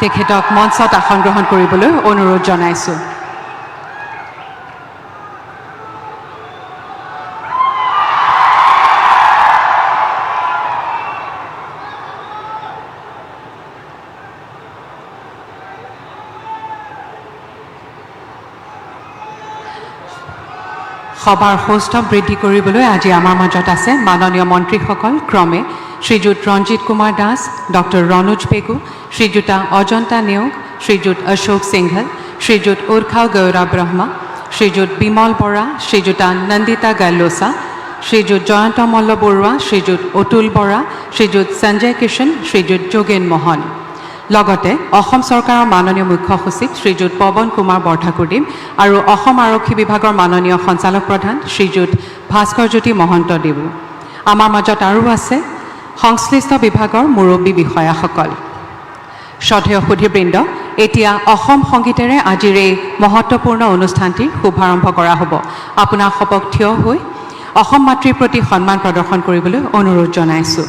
তেখেতক মঞ্চত আসন গ্ৰহণ কৰিবলৈ অনুৰোধ জনাইছোঁ। সভাৰ সৌষ্ঠৱ বৃদ্ধি কৰিবলৈ আজি আমাৰ মাজত আছে মাননীয় মন্ত্ৰীসকল ক্ৰমে শ্ৰীযুত ৰঞ্জিত কুমাৰ দাস, ডক্টৰ ৰণোজ পেগু, শ্ৰীযুতা অজন্তা নেওগ, শ্ৰীযুত অশোক সিংঘল, শ্ৰীযুত উৰ্খাও গৌৰা ব্ৰহ্মা, শ্ৰীযুত বিমল বৰা, শ্ৰীযুতা নন্দিতা গাল্লোচা, শ্ৰীযুত জয়ন্ত মল্ল বৰুৱা, শ্ৰীযুত অতুল বৰা, শ্ৰীযুত সঞ্জয় কিষণ, শ্ৰীযুত যোগেন মোহন। লগতে অসম চৰকাৰৰ মাননীয় মুখ্য সচিব শ্ৰীযুত পৱন কুমাৰ বৰঠাকুৰদেৱ আৰু অসম আৰক্ষী বিভাগৰ মাননীয় সঞ্চালক প্ৰধান শ্ৰীযুত ভাস্কৰ জ্যোতি মহন্তদেৱো। আমাৰ মাজত আৰু আছে সংশ্লিষ্ট বিভাগৰ মুৰব্বী বিষয়াসকল। শ্ৰদ্ধেয় সুধীবৃন্দ, এতিয়া অসম সংগীতেৰে আজিৰ এই মহত্বপূৰ্ণ অনুষ্ঠানটিৰ শুভাৰম্ভ কৰা হ'ব। আপোনাসকলক থিয় হৈ অসম মাতৃৰ প্ৰতি সন্মান প্ৰদৰ্শন কৰিবলৈ অনুৰোধ জনাইছোঁ।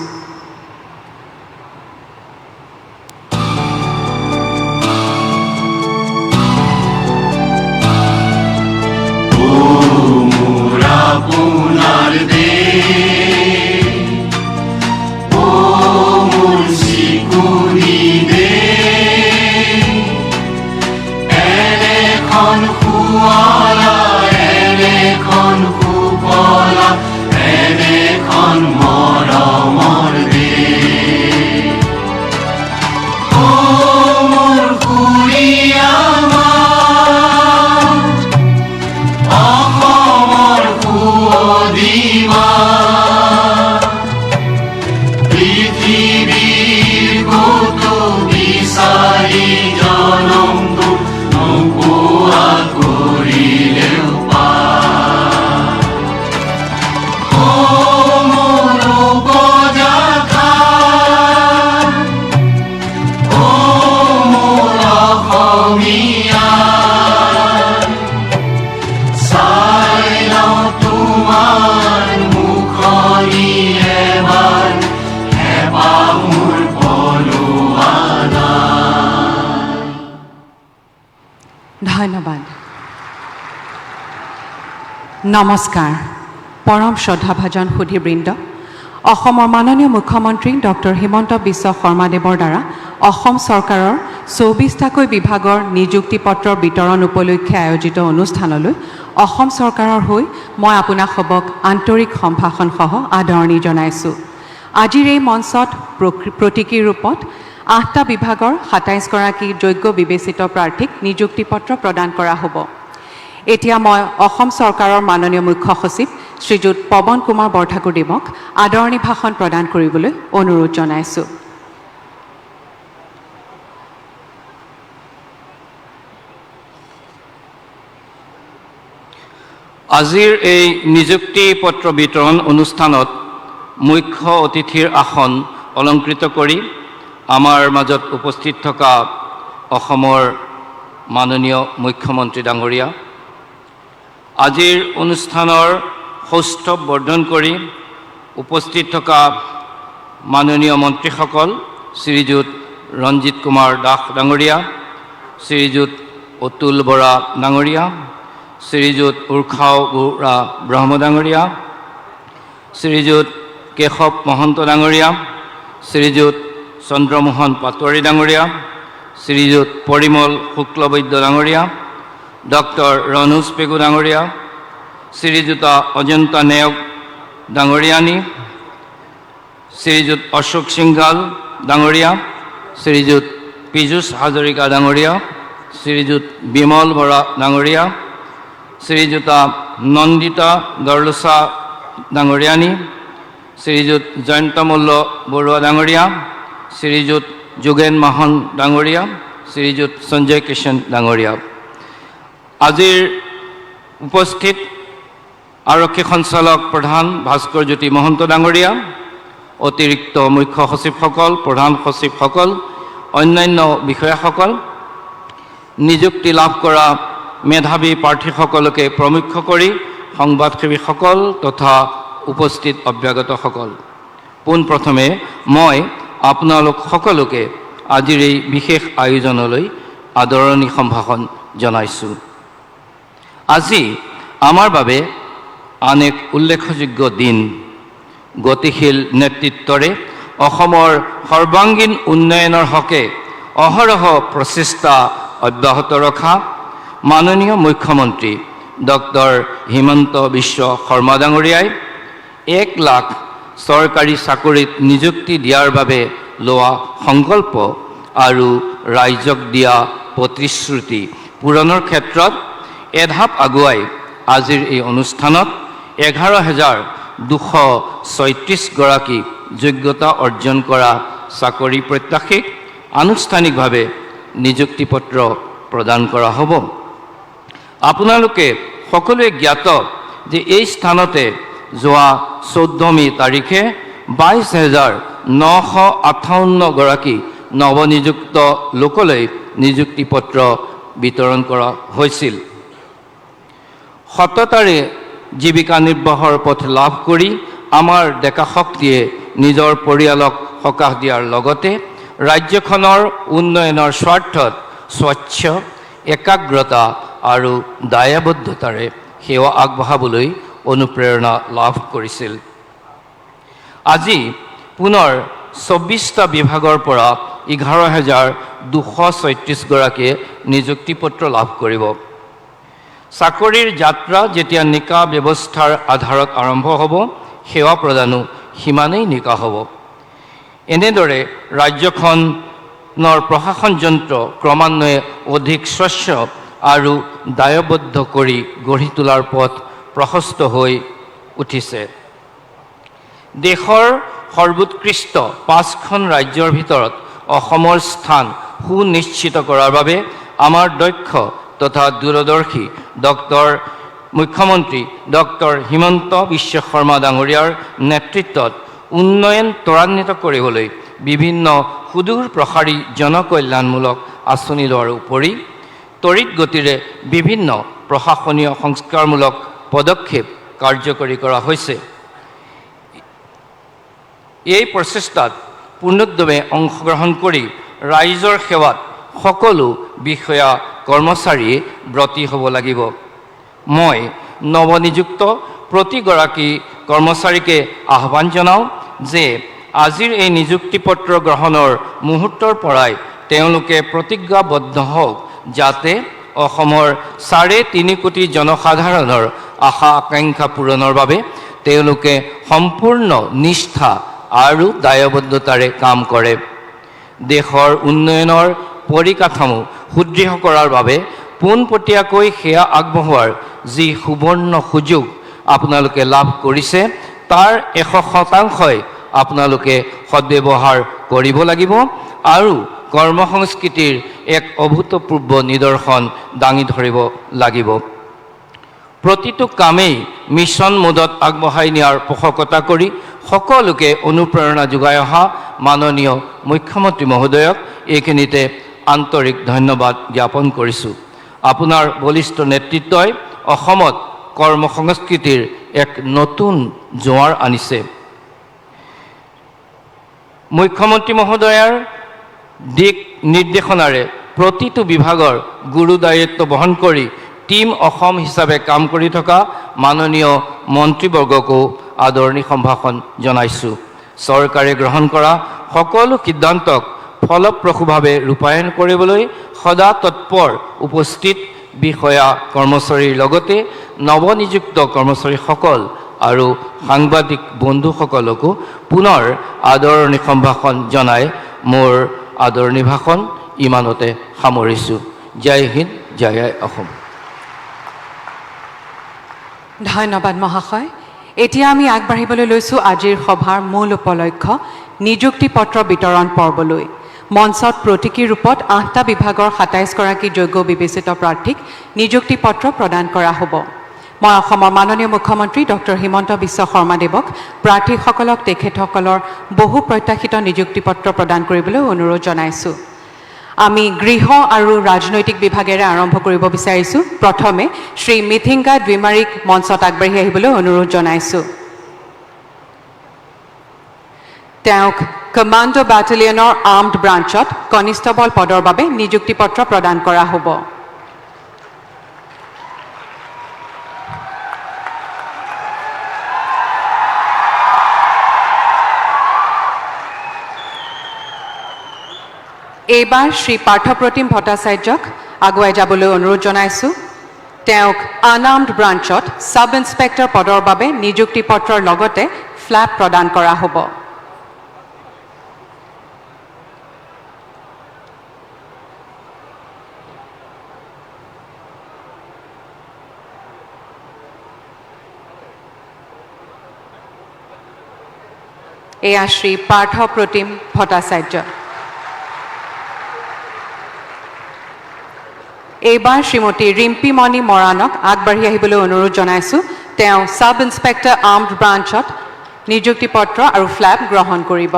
ধন্যবাদ। নমস্কাৰ। পৰম শ্ৰদ্ধাভাজন সুধীবৃন্দ, অসমৰ মাননীয় মুখ্যমন্ত্ৰী ডক্টৰ হিমন্ত বিশ্ব শৰ্মাদেৱৰ দ্বাৰা অসম চৰকাৰৰ 24টাকৈ বিভাগৰ নিযুক্তি পত্ৰৰ বিতৰণ উপলক্ষে আয়োজিত অনুষ্ঠানলৈ অসম চৰকাৰৰ হৈ মই আপোনাসকলক আন্তৰিক সম্ভাষণসহ আদৰণি জনাইছোঁ। আজিৰ এই মঞ্চত প্ৰতীকী ৰূপত 8টা বিভাগৰ 27গৰাকী যোগ্য বিবেচিত প্ৰাৰ্থীক নিযুক্তি পত্ৰ প্ৰদান কৰা হ'ব। এতিয়া মই অসম চৰকাৰৰ মাননীয় মুখ্য সচিব শ্ৰীযুত পৱন কুমাৰ বৰঠাকুৰদেৱক আদৰণি ভাষণ প্ৰদান কৰিবলৈ অনুৰোধ জনাইছোঁ। আজিৰ এই নিযুক্তি পত্ৰ বিতৰণ অনুষ্ঠানত মুখ্য অতিথিৰ আসন অলংকৃত কৰি আমাৰ মাজত উপস্থিত থকা অসমৰ মাননীয় মুখ্যমন্ত্ৰী ডাঙৰীয়া, আজিৰ অনুষ্ঠানৰ সৌষ্ঠৱ বৰ্ধন কৰি উপস্থিত থকা মাননীয় মন্ত্ৰীসকল শ্ৰীযুত ৰঞ্জিত কুমাৰ দাস ডাঙৰীয়া, শ্ৰীযুত অতুল বৰা ডাঙৰীয়া, শ্ৰীযুত উৰ্খাও গৌৰা ব্ৰহ্ম ডাঙৰীয়া, শ্ৰীযুত কেশৱ মহন্ত ডাঙৰীয়া, শ্ৰীযুত চন্দ্ৰমোহন পাটোৱাৰী ডাঙৰীয়া, শ্ৰীযুত পৰিমল শুক্লবৈদ্য ডাঙৰীয়া, ডক্টৰ ৰণোজ পেগু ডাঙৰীয়া, শ্ৰীযুতা অজন্তা নেওগ ডাঙৰীয়ানী, শ্ৰীযুত অশোক সিংঘাল ডাঙৰীয়া, শ্ৰীযুত পীযুষ হাজৰিকা ডাঙৰীয়া, শ্ৰীযুত বিমল বৰা ডাঙৰীয়া, শ্ৰীযুতা নন্দিতা গাল্লোচা ডাঙৰীয়ানী, শ্ৰীযুত জয়ন্ত মল্ল বৰুৱা ডাঙৰীয়া, শ্ৰীযুত যোগেন মোহন ডাঙৰীয়া, শ্ৰীযুত সঞ্জয় কিষণ ডাঙৰীয়া। আজিৰ উপস্থিত আৰক্ষী সঞ্চালক প্ৰধান ভাস্কৰ জ্যোতি মহন্ত ডাঙৰীয়া, অতিৰিক্ত মুখ্য সচিবসকল, প্ৰধান সচিবসকল, অন্যান্য বিষয়াসকল, নিযুক্তি লাভ কৰা মেধাৱী প্ৰাৰ্থীসকলকে প্ৰমুখ্য কৰি সংবাদসেৱীসকল তথা উপস্থিত অভ্যাগতসকল, পোনপ্ৰথমে মই আপোনালোক সকলোকে আজিৰ এই বিশেষ আয়োজনলৈ আদৰণি সম্ভাষণ জনাইছোঁ। আজি আমাৰ বাবে আন এক উল্লেখযোগ্য দিন। গতিশীল নেতৃত্বৰে অসমৰ সৰ্বাংগীন উন্নয়নৰ হকে অহৰহ প্ৰচেষ্টা অব্যাহত ৰখা মাননীয় মুখ্যমন্ত্ৰী ডক্টৰ হিমন্ত বিশ্ব শৰ্মা ডাঙৰীয়াই 1 লাখ চৰকাৰী চাকৰিত নিযুক্তি দিয়াৰ বাবে লোৱা সংকল্প আৰু ৰাইজক দিয়া প্ৰতিশ্ৰুতি পূৰণৰ ক্ষেত্ৰত এধাপ আগুৱাই আজিৰ এই অনুষ্ঠানত 11,236 গৰাকী যোগ্যতা অৰ্জন কৰা চাকৰি প্ৰত্যাশীক আনুষ্ঠানিকভাৱে নিযুক্তি পত্ৰ প্ৰদান কৰা হ'ব। আপোনালোকে সকলোৱে জ্ঞাত যে এই স্থানতে যোৱা 14 মে তাৰিখে 22,958 গৰাকী নৱনিযুক্ত লোকলৈ নিযুক্তি পত্ৰ বিতৰণ কৰা হৈছিল। সততাৰে জীৱিকা নিৰ্বাহৰ পথ লাভ কৰি আমাৰ ডেকা শক্তিয়ে নিজৰ পৰিয়ালক সকাহ দিয়াৰ লগতে ৰাজ্যখনৰ উন্নয়নৰ স্বাৰ্থত স্বচ্ছ একাগ্ৰতা আৰু দায়বদ্ধতাৰে সেৱা আগবঢ়াবলৈ অনুপ্ৰেৰণা লাভ কৰিছিল। আজি পুনৰ 24টা বিভাগৰ পৰা 11,236 গৰাকীয়ে নিযুক্তি পত্ৰ লাভ কৰিব। চাকৰিৰ যাত্ৰা যেতিয়া নিকা ব্যৱস্থাৰ আধাৰত আৰম্ভ হ'ব, সেৱা প্ৰদানো সিমানেই নিকা হ'ব। এনেদৰে ৰাজ্যখনৰ প্ৰশাসন যন্ত্ৰ ক্ৰমান্বয়ে অধিক স্বচ্ছ আৰু দায়বদ্ধ কৰি গঢ়ি তোলাৰ পথ প্ৰশস্ত হৈ উঠিছে। দেশৰ সৰ্বোৎকৃষ্ট 5খন ৰাজ্যৰ ভিতৰত অসমৰ স্থান সুনিশ্চিত কৰাৰ বাবে আমাৰ দক্ষ তথা দূৰদৰ্শী মুখ্যমন্ত্ৰী ডক্টৰ হিমন্ত বিশ্ব শৰ্মা ডাঙৰীয়াৰ নেতৃত্বত উন্নয়ন ত্বৰান্বিত কৰিবলৈ বিভিন্ন সুদূৰ প্ৰসাৰী জনকল্যাণমূলক আঁচনি লোৱাৰ উপৰি তড়িৎ গতিৰে বিভিন্ন প্ৰশাসনীয় সংস্কাৰমূলক পদক্ষেপ কাৰ্যকৰী কৰা হৈছে। এই প্ৰচেষ্টাত পূৰ্ণোদ্যমে অংশগ্ৰহণ কৰি ৰাইজৰ সেৱাত সকলো বিষয়া কৰ্মচাৰীয়ে ব্ৰতী হ'ব লাগিব। মই নৱনিযুক্ত প্ৰতিগৰাকী কৰ্মচাৰীকে আহ্বান জনাওঁ যে আজিৰ এই নিযুক্তি পত্ৰ গ্ৰহণৰ মুহূৰ্তৰ পৰাই তেওঁলোকে প্ৰতিজ্ঞাবদ্ধ হওক যাতে অসমৰ 3.5 কোটি জনসাধাৰণৰ আশা আকাংক্ষা পূৰণৰ বাবে তেওঁলোকে সম্পূৰ্ণ নিষ্ঠা আৰু দায়বদ্ধতাৰে কাম কৰে। দেশৰ উন্নয়নৰ পৰিকাঠামো সুদৃঢ় কৰাৰ বাবে পোনপটীয়াকৈ সেয়া আগবঢ়োৱাৰ যি সুবৰ্ণ সুযোগ আপোনালোকে লাভ কৰিছে তাৰ 100% আপোনালোকে সদ্ব্যৱহাৰ কৰিব লাগিব আৰু কৰ্মসংস্কৃতিৰ এক অভূতপূৰ্ব নিদৰ্শন দাঙি ধৰিব লাগিব। প্ৰতিটো কামেই মিছন মোডত আগবঢ়াই নিয়াৰ পোষকতা কৰি সকলোকে অনুপ্ৰেৰণা যোগাই অহা মাননীয় মুখ্যমন্ত্ৰী মহোদয়ক এইখিনিতে আন্তৰিক ধন্যবাদ জ্ঞাপন কৰিছোঁ। আপোনাৰ বলিষ্ঠ নেতৃত্বই অসমত কৰ্মসংস্কৃতিৰ এক নতুন জোৱাৰ আনিছে। মুখ্যমন্ত্ৰী মহোদয়াৰ দিক নিৰ্দেশনাৰে প্ৰতিটো বিভাগৰ গুৰু দায়িত্ব বহন কৰি টিম অসম হিচাপে কাম কৰি থকা মাননীয় মন্ত্ৰীবৰ্গকো আদৰণি সম্ভাষণ জনাইছোঁ। চৰকাৰে গ্ৰহণ কৰা সকলো সিদ্ধান্তক ফলপ্ৰসূভাৱে ৰূপায়ণ কৰিবলৈ সদা তৎপৰ উপস্থিত বিষয়া কৰ্মচাৰীৰ লগতে নৱনিযুক্ত কৰ্মচাৰীসকল আৰু সাংবাদিক বন্ধুসকলকো পুনৰ আদৰণি সম্ভাষণ জনাই মোৰ আদৰণি ভাষণ ইমানতে সামৰিছোঁ। জয় হিন্দ, জয় অসম। ধন্যবাদ মহাশয়। এতিয়া আমি আগবাঢ়িবলৈ লৈছোঁ আজিৰ সভাৰ মূল উপলক্ষ্য নিযুক্তি পত্ৰ বিতৰণ পৰ্বলৈ। মঞ্চত প্ৰতীকী ৰূপত 8টা বিভাগৰ 27 গৰাকী যোগ্য বিবেচিত প্ৰাৰ্থীক নিযুক্তি পত্ৰ প্ৰদান কৰা হ'ব। মই অসমৰ মাননীয় মুখ্যমন্ত্ৰী ডক্টৰ হিমন্ত বিশ্ব শৰ্মাদেৱক প্ৰাৰ্থীসকলক তেখেতসকলৰ বহু প্ৰত্যাশিত নিযুক্তি পত্ৰ প্ৰদান কৰিবলৈ অনুৰোধ জনাইছোঁ। আমি গৃহ আৰু ৰাজনৈতিক বিভাগেৰে আৰম্ভ কৰিব বিচাৰিছোঁ। প্ৰথমে শ্ৰী মিথিংগা দ্বিমাৰীক মঞ্চত আগবাঢ়ি আহিবলৈ অনুৰোধ জনাইছোঁ। তেওঁক কমাণ্ডো বেটেলিয়নৰ আৰ্মড ব্ৰাঞ্চত কনিষ্টেবল পদৰ বাবে নিযুক্তি পত্ৰ প্ৰদান কৰা হ'ব। এইবাৰ শ্ৰী পাৰ্থপ্ৰতিম ভট্টাচাৰ্যক আগুৱাই যাবলৈ অনুৰোধ জনাইছোঁ। তেওঁক আনআৰ্মড ব্ৰাঞ্চত ছাব ইন্সপেক্টৰ পদৰ বাবে নিযুক্তি পত্ৰৰ লগতে ফ্লেগ প্ৰদান কৰা হ'ব। এয়া শ্ৰী পাৰ্থপ্ৰতিম ভট্টাচাৰ্য। এইবাৰ শ্ৰীমতী ৰিম্পীমণি মৰাণক আগবাঢ়ি আহিবলৈ অনুৰোধ জনাইছোঁ। তেওঁ ছাব ইন্সপেক্টৰ আৰ্মড ব্ৰাঞ্চত নিযুক্তি পত্ৰ আৰু ফ্লেগ গ্ৰহণ কৰিব।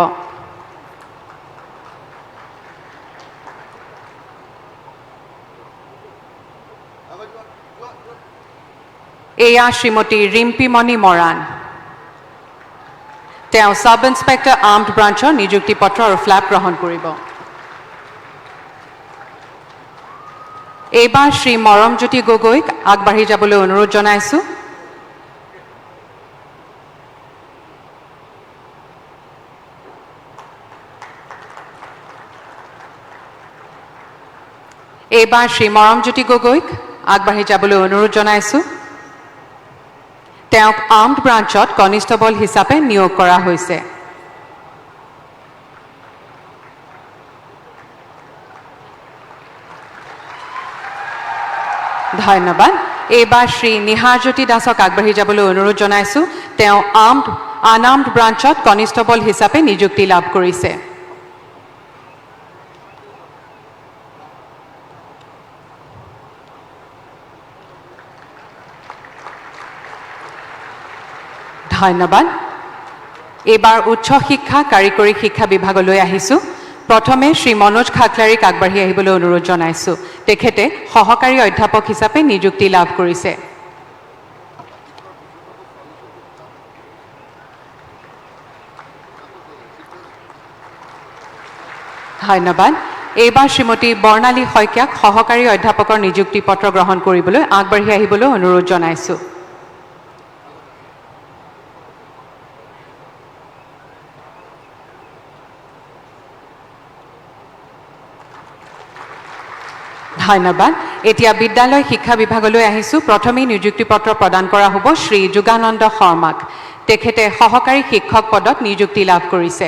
এয়া শ্ৰীমতী ৰিম্পীমণি মৰাণ। তেওঁ ছাব ইন্সপেক্টৰ আৰ্মড ব্ৰাঞ্চৰ নিযুক্তি পত্ৰ আৰু ফ্লেগ গ্ৰহণ কৰিব। এইবাৰ শ্ৰী মৰমজ্যোতি গগৈক আগবাঢ়ি যাবলৈ অনুৰোধ জনাইছোঁ। এইবাৰ শ্ৰী মৰমজ্যোতি গগৈক আগবাঢ়ি যাবলৈ অনুৰোধ জনাইছোঁ। তেওঁক আৰ্মড ব্ৰাঞ্চত কনিষ্টেবল হিচাপে নিয়োগ কৰা হৈছে। ধন্যবাদ। এইবাৰ শ্ৰী নিহাৰজ্যোতি দাসক আগবাঢ়ি যাবলৈ অনুৰোধ জনাইছোঁ। তেওঁ আনআৰ্মড ব্ৰাঞ্চত কনিষ্টেবল হিচাপে নিযুক্তি লাভ কৰিছে। ধন্যবাদ। এইবাৰ উচ্চ শিক্ষা কাৰিকৰী শিক্ষা বিভাগলৈ আহিছোঁ। প্ৰথমে শ্ৰী মনোজ খাকলাৰীক আগবাঢ়ি আহিবলৈ অনুৰোধ জনাইছোঁ। তেখেতে সহকাৰী অধ্যাপক হিচাপে নিযুক্তি লাভ কৰিছে। ধন্যবাদ। এইবাৰ শ্ৰীমতী বৰ্ণালী শইকীয়াক সহকাৰী অধ্যাপকৰ নিযুক্তি পত্ৰ গ্ৰহণ কৰিবলৈ আগবাঢ়ি আহিবলৈ অনুৰোধ জনাইছোঁ। ধন্যবাদ। এতিয়া বিদ্যালয় শিক্ষা বিভাগলৈ আহিছোঁ। প্ৰথমেই নিযুক্তি পত্ৰ প্ৰদান কৰা হ'ব শ্ৰী যোগানন্দ শৰ্মাক। তেখেতে সহকাৰী শিক্ষক পদত নিযুক্তি লাভ কৰিছে।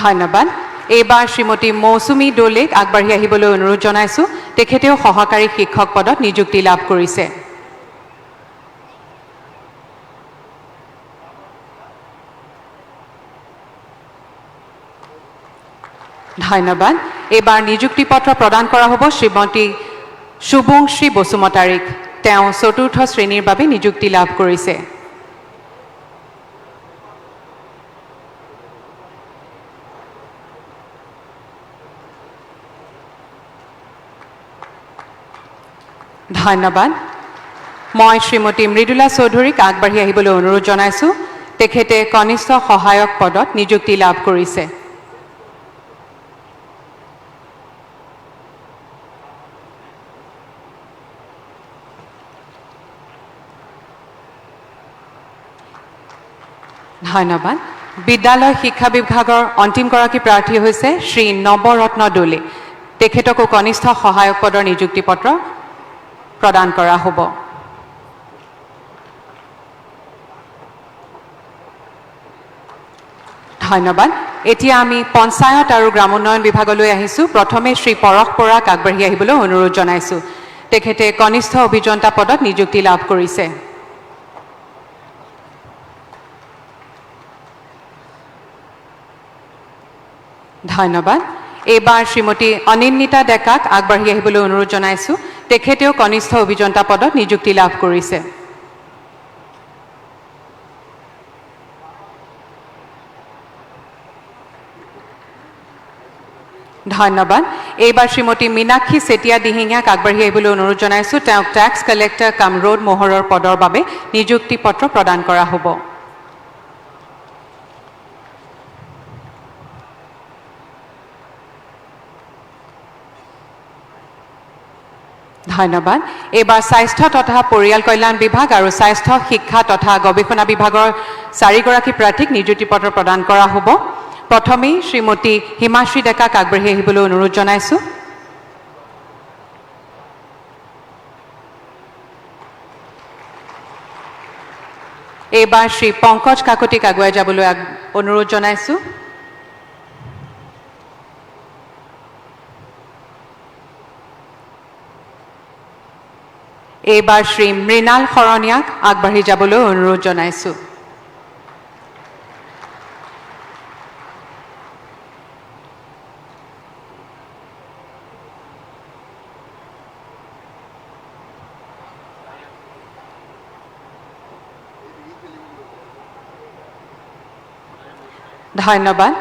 ধন্যবাদ। এইবাৰ শ্ৰীমতী মৌচুমী দোলেক আগবাঢ়ি আহিবলৈ অনুৰোধ জনাইছোঁ। তেখেতেও সহকাৰী শিক্ষক পদত নিযুক্তি লাভ কৰিছে। ধন্যবাদ। এইবাৰ নিযুক্তি পত্ৰ প্ৰদান কৰা হ'ব শ্ৰীমতী শুভংশ্ৰী বসুমতাৰীক। তেওঁ চতুৰ্থ শ্ৰেণীৰ বাবে নিযুক্তি লাভ কৰিছে। ধন্যবাদ। মই শ্ৰীমতী মৃদুলা চৌধুৰীক আগবাঢ়ি আহিবলৈ অনুৰোধ জনাইছোঁ। তেখেতে কনিষ্ঠ সহায়ক পদত নিযুক্তি লাভ কৰিছে। ধন্যবাদ। বিদ্যালয় শিক্ষা বিভাগৰ অন্তিমগৰাকী প্ৰাৰ্থী হৈছে শ্ৰী নৱৰত্ন দোলে। তেখেতকো কনিষ্ঠ সহায়ক পদৰ নিযুক্তি পত্ৰ প্ৰদান কৰা হ'ব। ধন্যবাদ। এতিয়া আমি পঞ্চায়ত আৰু গ্ৰামোন্নয়ন বিভাগলৈ আহিছোঁ। প্ৰথমে শ্ৰী পৰশ বৰাক আগবাঢ়ি আহিবলৈ অনুৰোধ জনাইছোঁ। তেখেতে কনিষ্ঠ অভিযন্তা পদত নিযুক্তি লাভ কৰিছে। ধন্যবাদ। এইবাৰ শ্ৰীমতী অনিন্দিতা ডেকাক আগবাঢ়ি আহিবলৈ অনুৰোধ জনাইছোঁ। তেখেতেও কনিষ্ঠ অভিযন্তা পদত নিযুক্তি লাভ কৰিছে। ধন্যবাদ এইবাৰ শ্ৰীমতী মীনাক্ষী চেতিয়া দিহিঙীয়াক আগবাঢ়ি আহিবলৈ অনুৰোধ জনাইছোঁ তেওঁক টেক্স কালেক্টৰ কাম ৰোড মোহৰৰ পদৰ বাবে নিযুক্তি পত্ৰ প্ৰদান কৰা হ'ব ধন্যবাদ এইবাৰ স্বাস্থ্য তথা পৰিয়াল কল্যাণ বিভাগ আৰু স্বাস্থ্য শিক্ষা তথা গৱেষণা বিভাগৰ 4 গৰাকী প্ৰাৰ্থীক নিযুক্তি পত্ৰ প্ৰদান কৰা হ'ব প্ৰথমেই শ্ৰীমতী হিমাশ্ৰী ডেকাক আগবাঢ়ি আহিবলৈ অনুৰোধ জনাইছোঁ এইবাৰ শ্ৰী পংকজ কাকতিক আগুৱাই যাবলৈ অনুৰোধ জনাইছোঁ এইবাৰ শ্ৰী মৃণাল শৰণীয়াক আগবাঢ়ি যাবলৈ অনুৰোধ জনাইছোঁ ধন্যবাদ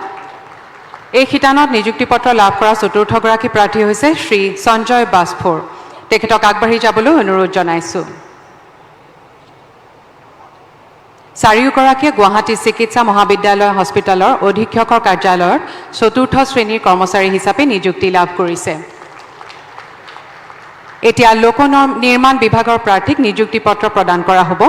এই শিতানত নিযুক্তি পত্ৰ লাভ কৰা চতুৰ্থগৰাকী প্ৰাৰ্থী হৈছে শ্ৰী সঞ্জয় বাসফোৰ তেখেতক আগবাঢ়ি যাবলৈ অনুৰোধ জনাইছোঁ চাৰিওগৰাকীয়ে গুৱাহাটী চিকিৎসা মহাবিদ্যালয় হস্পিটেলৰ অধীক্ষকৰ কাৰ্যালয়ৰ চতুৰ্থ শ্ৰেণীৰ কৰ্মচাৰী হিচাপে নিযুক্তি লাভ কৰিছে এতিয়া লোক নিৰ্মাণ বিভাগৰ প্ৰাৰ্থীক নিযুক্তি পত্ৰ প্ৰদান কৰা হ'ব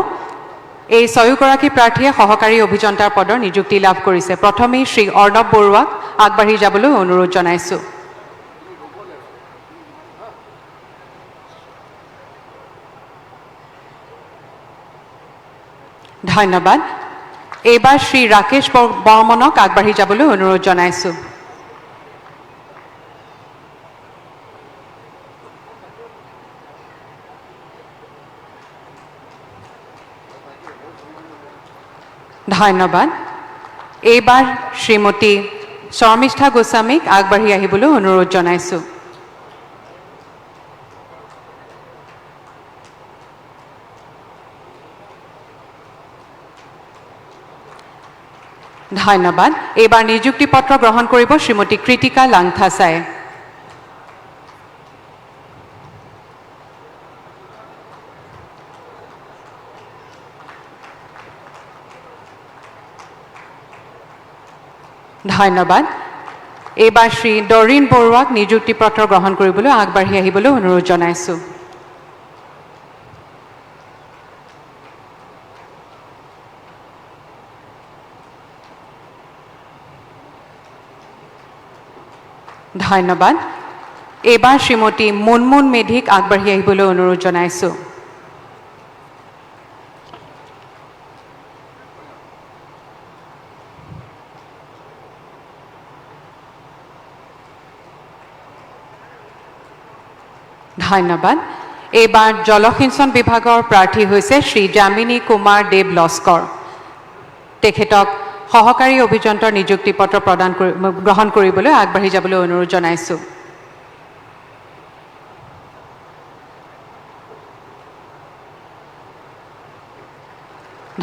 এই 6 গৰাকী প্ৰাৰ্থীয়ে সহকাৰী অভিযন্তাৰ পদৰ নিযুক্তি লাভ কৰিছে প্ৰথমেই শ্ৰী অৰ্ণৱ বৰুৱাক আগবাঢ়ি যাবলৈ অনুৰোধ জনাইছোঁ ধন্যবাদ এইবাৰ শ্ৰী ৰাকেশ বৰ্মনক আগবাঢ়ি যাবলৈ অনুৰোধ জনাইছোঁ ধন্যবাদ এইবাৰ শ্ৰীমতী শৰ্মিষ্ঠা গোস্বামীক আগবাঢ়ি আহিবলৈ অনুৰোধ জনাইছোঁ ধন্যবাদ এইবাৰ নিযুক্তি পত্ৰ গ্ৰহণ কৰিব শ্ৰীমতী কৃতিকা লাংথাছাই ধন্যবাদ এইবাৰ শ্ৰী ডৰিন বৰুৱাক নিযুক্তি পত্ৰ গ্ৰহণ কৰিবলৈ আগবাঢ়ি আহিবলৈ অনুৰোধ জনাইছোঁ ধন্যবাদ এইবাৰ শ্ৰীমতী মুনমুন মেধিক আগবাঢ়ি আহিবলৈ অনুৰোধ জনাইছোঁ ধন্যবাদ এইবাৰ জলসিঞ্চন বিভাগৰ প্ৰাৰ্থী হৈছে শ্ৰী জামিনী কুমাৰ দেৱ লস্কৰ তেখেতক সহকাৰী অভিযন্তাৰ নিযুক্তি পত্ৰ প্ৰদান গ্ৰহণ কৰিবলৈ আগবাঢ়ি যাবলৈ অনুৰোধ জনাইছোঁ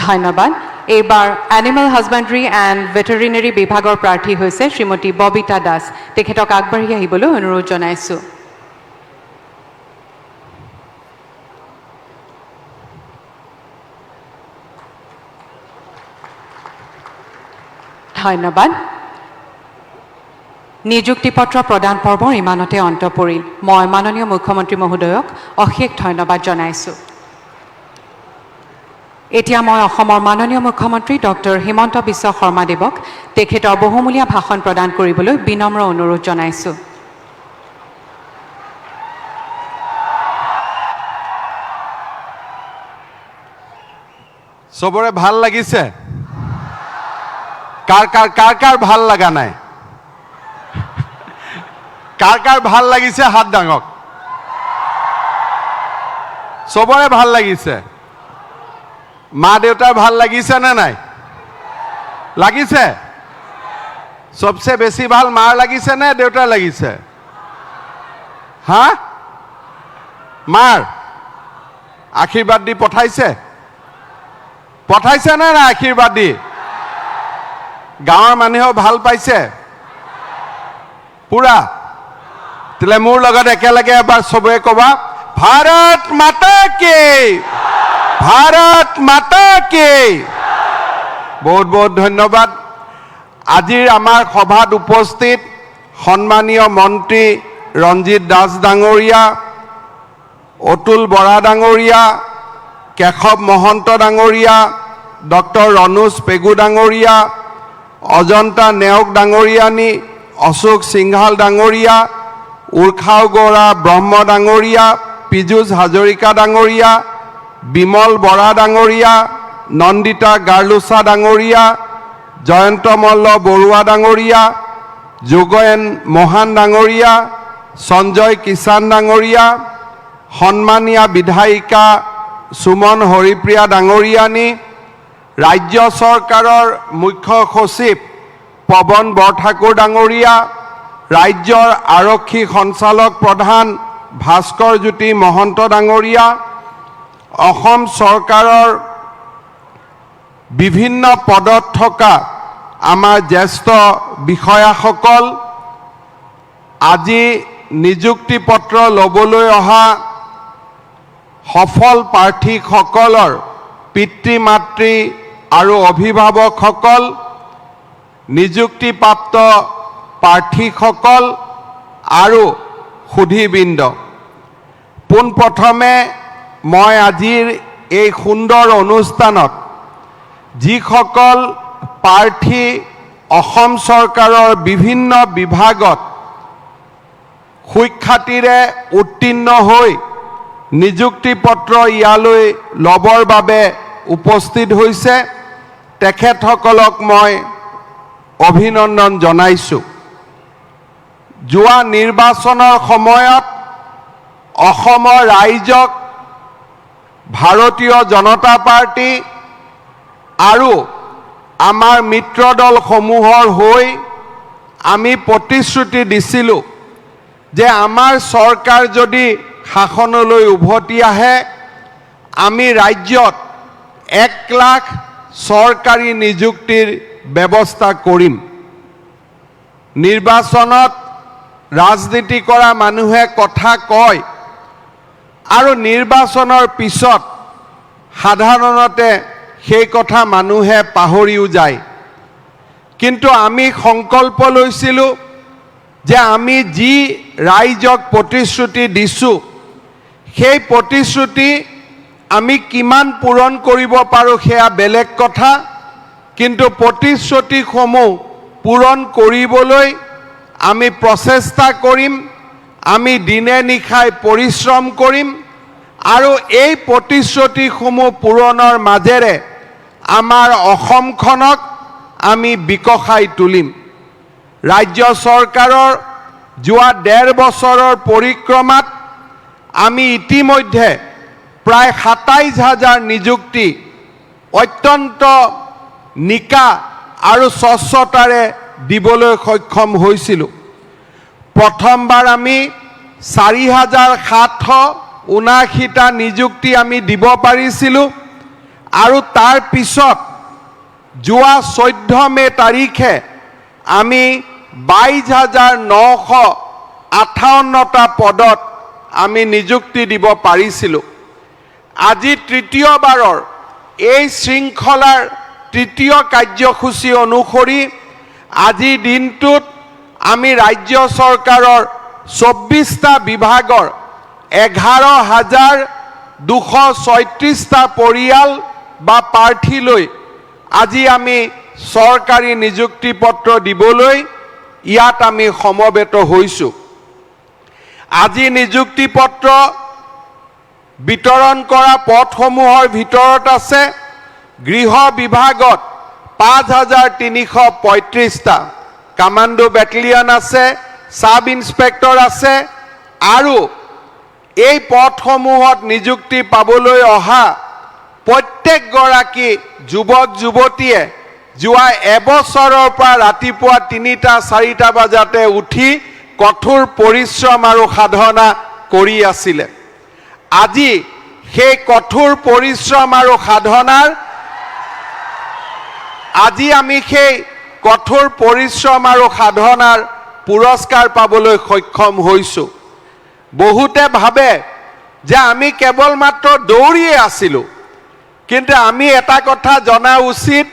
ধন্যবাদ এইবাৰ এনিমেল হাজবেণ্ডাৰী এণ্ড ভেটেৰিনেৰী বিভাগৰ প্ৰাৰ্থী হৈছে শ্ৰীমতী ববিতা দাস তেখেতক আগবাঢ়ি আহিবলৈ অনুৰোধ জনাইছোঁ ধন্যবাদ নিযুক্তি পত্ৰ প্ৰদান পৰ্বৰ ইমানতে অন্ত পৰিল মই মাননীয় মুখ্যমন্ত্ৰী মহোদয়ক অশেষ ধন্যবাদ জনাইছোঁ এতিয়া মই অসমৰ মাননীয় মুখ্যমন্ত্ৰী ডক্টৰ হিমন্ত বিশ্ব শৰ্মাদেৱক তেখেতৰ বহুমূলীয়া ভাষণ প্ৰদান কৰিবলৈ বিনম্ৰ অনুৰোধ জনাইছোঁ সবৰে ভাল লাগিছে কাৰ ভাল লগা নাই কাৰ ভাল লাগিছে হাত ডাঙক সবৰে ভাল লাগিছে মা দেউতাৰ ভাল লাগিছে নে নাই লাগিছে সবচে বেছি ভাল মাৰ লাগিছে নে দেউতাৰ লাগিছে হা মাৰ আশীৰ্বাদ দি পঠাইছে নে না আশীৰ্বাদ দি গাঁৱৰ মানুহেও ভাল পাইছে পুৰা তেলে মোৰ লগত একেলগে এবাৰ সবে কবা ভাৰত মাতা কি, ভাৰত মাতা কি। বহুত বহুত ধন্যবাদ। আজিৰ আমাৰ সভাত উপস্থিত সন্মানীয় মন্ত্ৰী ৰঞ্জিত দাস ডাঙৰীয়া, অতুল বৰা ডাঙৰীয়া, কেশৱ মহন্ত ডাঙৰীয়া, ডক্টৰ ৰনোজ পেগু ডাঙৰীয়া, অজন্তা নেওগ ডাঙৰীয়ানী, অশোক সিংহাল ডাঙৰীয়া, উৰ্খাও গৌৰা ব্ৰহ্ম ডাঙৰীয়া, পীযুষ হাজৰিকা ডাঙৰীয়া, বিমল বৰা ডাঙৰীয়া, নন্দিতা গাৰ্লুচা ডাঙৰীয়া, জয়ন্ত মল্ল বৰুৱা ডাঙৰীয়া, যোগেন মহান ডাঙৰীয়া, সঞ্জয় কিষাণ ডাঙৰীয়া, সন্মানীয়া বিধায়িকা সুমন হৰিপ্ৰিয়া ডাঙৰীয়ানী, ৰাজ্য চৰকাৰৰ মুখ্য সচিব পৱন বৰঠাকুৰ ডাঙৰীয়া, ৰাজ্যৰ আৰক্ষী সঞ্চালক প্ৰধান ভাস্কৰ জ্যোতি মহন্ত ডাঙৰীয়া, অসম চৰকাৰৰ বিভিন্ন পদত থকা আমাৰ জ্যেষ্ঠ বিষয়াসকল, আজি নিযুক্তি পত্ৰ ল'বলৈ অহা সফল প্ৰাৰ্থীসকলৰ পিতৃ মাতৃ আৰু অভিভাৱকসকল, নিযুক্তিপ্ৰাপ্ত প্ৰাৰ্থীসকল আৰু সুধীবৃন্দ, পোনপ্ৰথমে মই আজিৰ এই সুন্দৰ অনুষ্ঠানত যিসকল প্ৰাৰ্থী অসম চৰকাৰৰ বিভিন্ন বিভাগত সুখ্যাতিৰে উত্তীৰ্ণ হৈ নিযুক্তি পত্ৰ ইয়ালৈ ল'বৰ বাবে উপস্থিত হৈছে তেখেতসকলক মই অভিনন্দন জনাইছোঁ। যোৱা নিৰ্বাচনৰ সময়ত অসমৰ ৰাইজক ভাৰতীয় জনতা পাৰ্টি আৰু আমাৰ মিত্ৰ দলসমূহৰ হৈ আমি প্ৰতিশ্ৰুতি দিছিলোঁ যে আমাৰ চৰকাৰ যদি শাসনলৈ উভতি আহে আমি ৰাজ্যত 1 লাখ চৰকাৰী নিযুক্তিৰ ব্যৱস্থা কৰিম। নিৰ্বাচনত ৰাজনীতি কৰা মানুহে কথা কয় আৰু নিৰ্বাচনৰ পিছত সাধাৰণতে সেই কথা মানুহে পাহৰিও যায়, কিন্তু আমি সংকল্প লৈছিলোঁ যে আমি যি ৰাইজক প্ৰতিশ্ৰুতি দিছোঁ সেই প্ৰতিশ্ৰুতি আমি কিমান পূৰণ কৰিব পাৰোঁ সেয়া বেলেগ কথা, কিন্তু প্ৰতিশ্ৰুতিসমূহ পূৰণ কৰিবলৈ আমি প্ৰচেষ্টা কৰিম, আমি দিনে নিশাই পৰিশ্ৰম কৰিম আৰু এই প্ৰতিশ্ৰুতিসমূহ পূৰণৰ মাজেৰে আমাৰ অসমখনক আমি বিকশাই তুলিম। ৰাজ্য চৰকাৰৰ যোৱা 1.5 বছৰৰ পৰিক্ৰমাত আমি ইতিমধ্যে প্ৰায় 27,000 নিযুক্তি অত্যন্ত নিকা আৰু স্বচ্ছতাৰে দিবলৈ সক্ষম হৈছিলোঁ। প্ৰথমবাৰ আমি 4,779টা নিযুক্তি আমি দিব পাৰিছিলোঁ আৰু তাৰ পিছত যোৱা 14 মে তাৰিখে আমি 22,958টা পদত আমি নিযুক্তি দিব পাৰিছিলোঁ। আজি তৃতীয়বাৰৰ এই শৃংখলাৰ তৃতীয় কাৰ্যসূচী অনুসৰি আজি দিনটোত আমি ৰাজ্য চৰকাৰৰ 24টা বিভাগৰ 11,236টা পৰিয়াল বা প্ৰাৰ্থীলৈ আজি আমি চৰকাৰী নিযুক্তি পত্ৰ দিবলৈ ইয়াত আমি সমবেত হৈছোঁ। আজি নিযুক্তি পত্ৰ বিতৰণ কৰা পদসমূহৰ ভিতৰত আছে গৃহ বিভাগত 5,335টা, কামাণ্ডো বেটেলিয়ন আছে, সাব ইন্সপেক্টৰ আছে আৰু এই পদসমূহত নিযুক্তি পাবলৈ অহা প্ৰত্যেকগৰাকী যুৱক যুৱতীয়ে যোৱা এবছৰৰ পৰা ৰাতিপুৱা 3টা-4টা বজাতে উঠি কঠোৰ পৰিশ্ৰম আৰু সাধনা কৰি আছিলে। আজি সেই কঠোৰ পৰিশ্ৰম আৰু সাধনাৰ আজি আমি সেই কঠোৰ পৰিশ্ৰম আৰু সাধনাৰ পুৰস্কাৰ পাবলৈ সক্ষম হৈছোঁ। বহুতে ভাবে যে আমি কেৱল মাত্ৰ দৌৰিয়ে আছিলোঁ, কিন্তু আমি এটা কথা জনা উচিত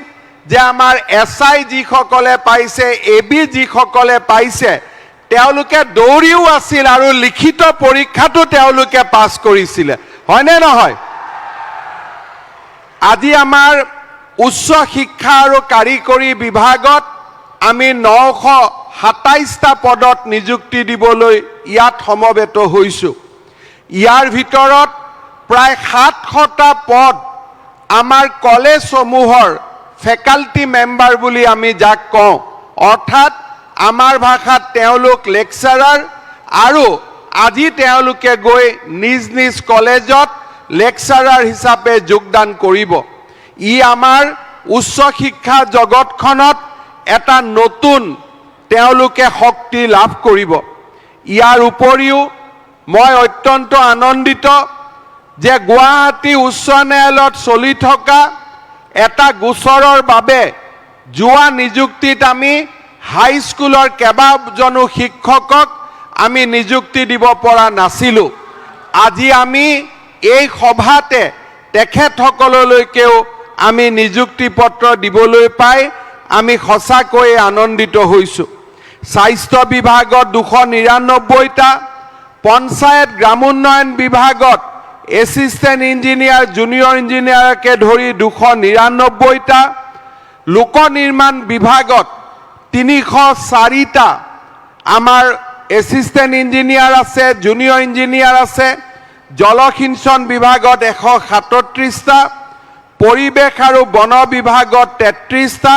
যে আমাৰ SI যিসকলে পাইছে, AB যিসকলে পাইছে, তেওঁলোকে দৌৰিও আছিল আৰু লিখিত পৰীক্ষাটো তেওঁলোকে পাছ কৰিছিলে, হয়নে নহয়? আজি আমাৰ উচ্চ শিক্ষা আৰু কাৰিকৰী বিভাগত আমি 927টা পদত নিযুক্তি দিবলৈ ইয়াত সমবেত হৈছোঁ। ইয়াৰ ভিতৰত প্ৰায় 700টা পদ আমাৰ কলেজসমূহৰ ফেকাল্টি মেম্বাৰ বুলি আমি যাক কওঁ, অৰ্থাৎ আমাৰ ভাষাত তেওঁলোক লেকচাৰাৰ, আৰু আজি তেওঁলোকে গৈ নিজ নিজ কলেজত লেকচাৰাৰ হিচাপে যোগদান কৰিব। ই আমাৰ উচ্চ শিক্ষা জগতখনত এটা নতুন তেওঁলোকে শক্তি লাভ কৰিব। ইয়াৰ উপৰিও মই অত্যন্ত আনন্দিত যে গুৱাহাটী উচ্চ ন্যায়ালয়ত চলি থকা এটা গোচৰৰ বাবে যোৱা নিযুক্তিত আমি হাইস্কুলৰ কেইবাজনো শিক্ষকক আমি নিযুক্তি দিব পৰা নাছিলোঁ। আজি আমি এই সভাতে তেখেতসকললৈকেও আমি নিযুক্তি পত্ৰ দিবলৈ পাই আমি সঁচাকৈয়ে আনন্দিত হৈছোঁ। স্বাস্থ্য বিভাগত 299টা, পঞ্চায়ত গ্ৰামোন্নয়ন বিভাগত এছিষ্টেণ্ট ইঞ্জিনিয়াৰ, জুনিয়ৰ ইঞ্জিনিয়াৰকে ধৰি 299টা, লোক নিৰ্মাণ বিভাগত 304টা আমাৰ এছিষ্টেণ্ট ইঞ্জিনিয়াৰ আছে, জুনিয়ৰ ইঞ্জিনিয়াৰ আছে, জলসিঞ্চন বিভাগত 137টা, পৰিৱেশ আৰু বন বিভাগত 33টা,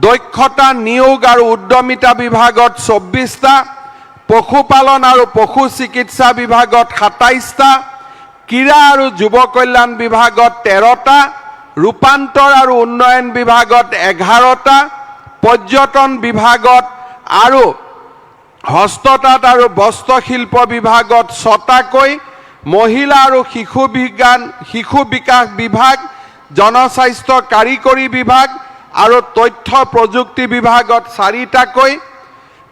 দক্ষতা নিয়োগ আৰু উদ্যমিতা বিভাগত 24টা, পশুপালন আৰু পশু চিকিৎসা বিভাগত 27টা, ক্ৰীড়া আৰু যুৱ কল্যাণ বিভাগত 13টা, ৰূপান্তৰ আৰু উন্নয়ন বিভাগত 11টা, পৰ্যটন বিভাগত আৰু হস্ততাঁত আৰু বস্ত্ৰশিল্প বিভাগত 6টাকৈ, মহিলা আৰু শিশু বিকাশ বিভাগ, জনস্বাস্থ্য কাৰিকৰী বিভাগ আৰু তথ্য প্ৰযুক্তি বিভাগত 4টাকৈ,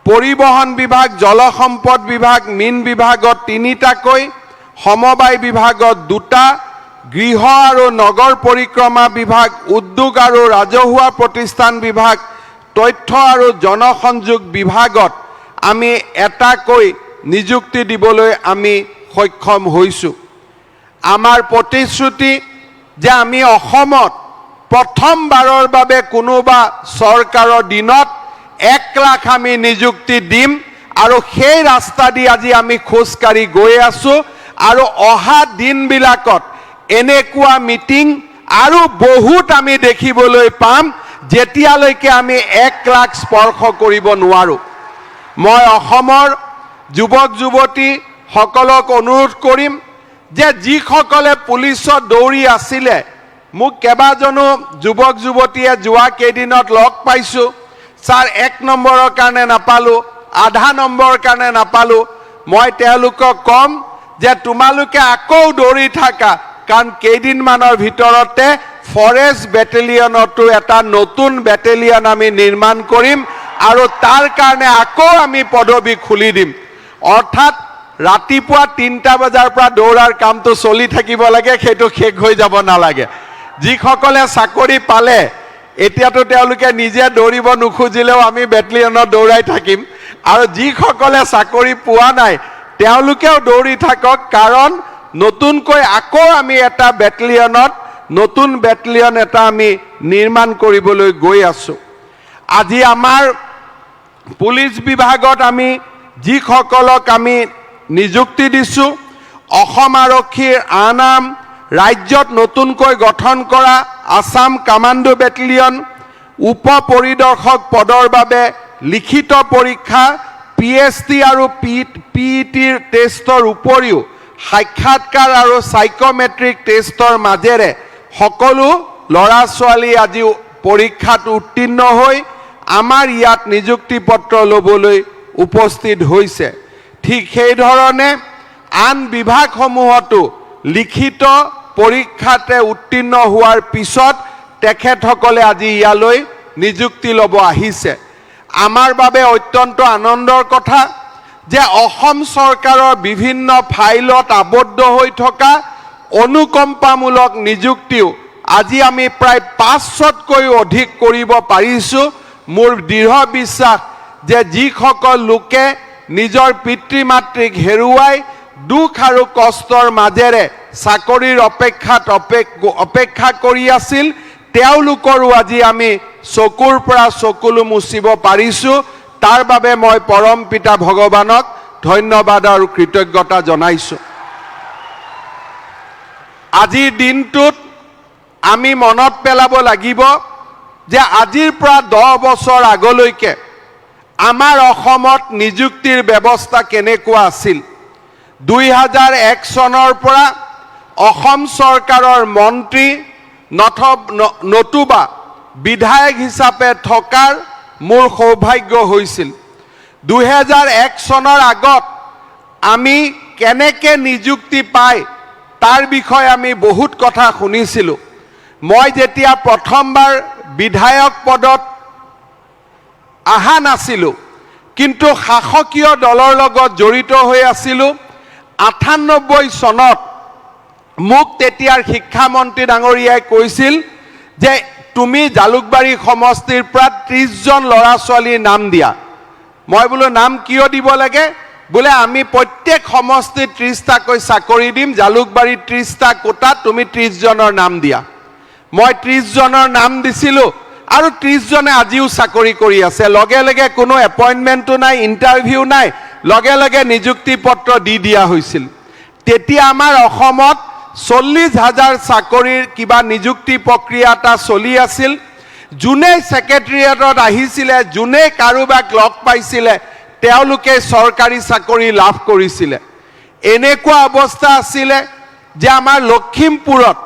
পৰিবহণ বিভাগ, জলসম্পদ বিভাগ, মীন বিভাগত 3টাকৈ, সমবায় বিভাগত 2টা, গৃহ আৰু নগৰ পৰিক্ৰমা বিভাগ, উদ্যোগ আৰু ৰাজহুৱা প্ৰতিষ্ঠান বিভাগ, তথ্য আৰু জনসংযোগ বিভাগত আমি এটাকৈ নিযুক্তি দিবলৈ আমি সক্ষম হৈছোঁ। আমাৰ প্ৰতিশ্ৰুতি যে আমি অসমত প্ৰথমবাৰৰ বাবে কোনোবা চৰকাৰৰ দিনত 1 লাখ আমি নিযুক্তি দিম, আৰু সেই ৰাস্তা দি আজি আমি খোজকাঢ়ি গৈ আছোঁ, আৰু অহা দিনবিলাকত এনেকুৱা মিটিং আৰু বহুত আমি দেখিবলৈ পাম যেতিয়ালৈকে আমি 1 লাখ স্পৰ্শ কৰিব নোৱাৰোঁ। মই অসমৰ যুৱক যুৱতীসকলক অনুৰোধ কৰিম যে যিসকলে পুলিচত দৌৰি আছিলে, মোক কেইবাজনো যুৱক যুৱতীয়ে যোৱা কেইদিনত লগ পাইছোঁ, ছাৰ 1 নম্বৰৰ কাৰণে নাপালোঁ, আধা নম্বৰৰ কাৰণে নাপালোঁ। মই তেওঁলোকক ক'ম যে তোমালোকে আকৌ দৌৰি থাকা, কাৰণ কেইদিনমানৰ ভিতৰতে ফৰেষ্ট বেটেলিয়নতো এটা নতুন বেটেলিয়ন আমি নিৰ্মাণ কৰিম, আৰু তাৰ কাৰণে আকৌ আমি পদবী খুলি দিম। অৰ্থাৎ ৰাতিপুৱা 3টা বজাৰ পৰা দৌৰাৰ কামটো চলি থাকিব লাগে, সেইটো শেষ হৈ যাব নালাগে। যিসকলে চাকৰি পালে এতিয়াতো তেওঁলোকে নিজে দৌৰিব নোখোজিলেও আমি বেটেলিয়নত দৌৰাই থাকিম, আৰু যিসকলে চাকৰি পোৱা নাই তেওঁলোকেও দৌৰি থাকক, কাৰণ নতুনকৈ আকৌ আমি এটা বেটেলিয়নত নতুন বেটেলিয়ন এটা আমি নিৰ্মাণ কৰিবলৈ গৈ আছোঁ। আজি আমাৰ পুলিচ বিভাগত আমি যিসকলক আমি নিযুক্তি দিছোঁ, অসম আৰক্ষীৰ আনাম, ৰাজ্যত নতুনকৈ গঠন কৰা আছাম কামাণ্ডো বেটেলিয়ন, উপ পৰিদৰ্শক পদৰ বাবে লিখিত পৰীক্ষা, PST আৰু PETৰ টেষ্টৰ উপৰিও সাক্ষাৎকাৰ আৰু সাইকোমেট্ৰিক টেষ্টৰ মাজেৰে সকলো ল'ৰা ছোৱালী আজি পৰীক্ষাত উত্তীৰ্ণ হৈ আমাৰ ইয়াত নিযুক্তি পত্ৰ ল'বলৈ উপস্থিত হৈছে। ঠিক সেই ধৰণে আন বিভাগসমূহতো লিখিত পৰীক্ষাতে উত্তীৰ্ণ হোৱাৰ পিছত তেখেতসকলে আজি ইয়ালৈ নিযুক্তি ল'ব আহিছে। আমাৰ বাবে অত্যন্ত আনন্দৰ কথা যে অসম চৰকাৰৰ বিভিন্ন ফাইলত আবদ্ধ হৈ থকা অনুকম্পামূলক নিযুক্তিও আজি আমি প্ৰায় 500তকৈ অধিক কৰিব পাৰিছোঁ। মোৰ দৃঢ় বিশ্বাস যে যিসকল লোকে নিজৰ পিতৃ মাতৃক হেৰুৱাই দুখ আৰু কষ্টৰ মাজেৰে চাকৰিৰ অপেক্ষা কৰি আছিল তেওঁলোকৰো আজি আমি চকুৰ পৰা চকুলো মুচিব পাৰিছোঁ। তাৰ বাবে মই পৰম পিতা ভগৱানক ধন্যবাদ আৰু কৃতজ্ঞতা জনাইছোঁ। আজিৰ দিনটোত আমি মনত পেলাব লাগিব যে আজিৰ পৰা 10 বছৰ আগলৈকে আমাৰ অসমত নিযুক্তিৰ ব্যৱস্থা কেনেকুৱা আছিল। 2001 চনৰ পৰা অসম চৰকাৰৰ মন্ত্ৰী নতুবা বিধায়ক হিচাপে থকাৰ মোৰ সৌভাগ্য হৈছিল। 2001 চনৰ আগত আমি কেনেকৈ নিযুক্তি পাই তাৰ বিষয়ে আমি বহুত কথা শুনিছিলোঁ। মই যেতিয়া প্ৰথমবাৰ বিধায়ক পদত অহা নাছিলোঁ কিন্তু শাসকীয় দলৰ লগত জড়িত হৈ আছিলোঁ। 98 চনত মোক তেতিয়াৰ শিক্ষামন্ত্ৰী ডাঙৰীয়াই কৈছিল যে তুমি জালুকবাৰী সমষ্টিৰ পৰা 30 জন ল'ৰা ছোৱালীৰ নাম দিয়া। মই বোলো নাম কিয় দিব লাগে? বোলে আমি প্ৰত্যেক সমষ্টিত 30টাকৈ চাকৰি দিম, জালুকবাৰীত 30টা কোটা, তুমি 30 জনৰ নাম দিয়া। মই 30 জনৰ নাম দিছিলোঁ আৰু 30 জনে আজিও চাকৰি কৰি আছে। লগে লগে কোনো এপইণ্টমেণ্টো নাই, ইণ্টাৰভিউ নাই, লগে লগে নিযুক্তি পত্ৰ দি দিয়া হৈছিল। তেতিয়া আমাৰ অসমত 40,000 চাকৰিৰ কিবা নিযুক্তি প্ৰক্ৰিয়া এটা চলি আছিল। যোনে ছেক্ৰেটেৰিয়েটত আহিছিলে, যোনে কাৰোবাক লগ পাইছিলে তেওঁলোকে চৰকাৰী চাকৰি লাভ কৰিছিলে। এনেকুৱা অৱস্থা আছিলে যে আমাৰ লখিমপুৰত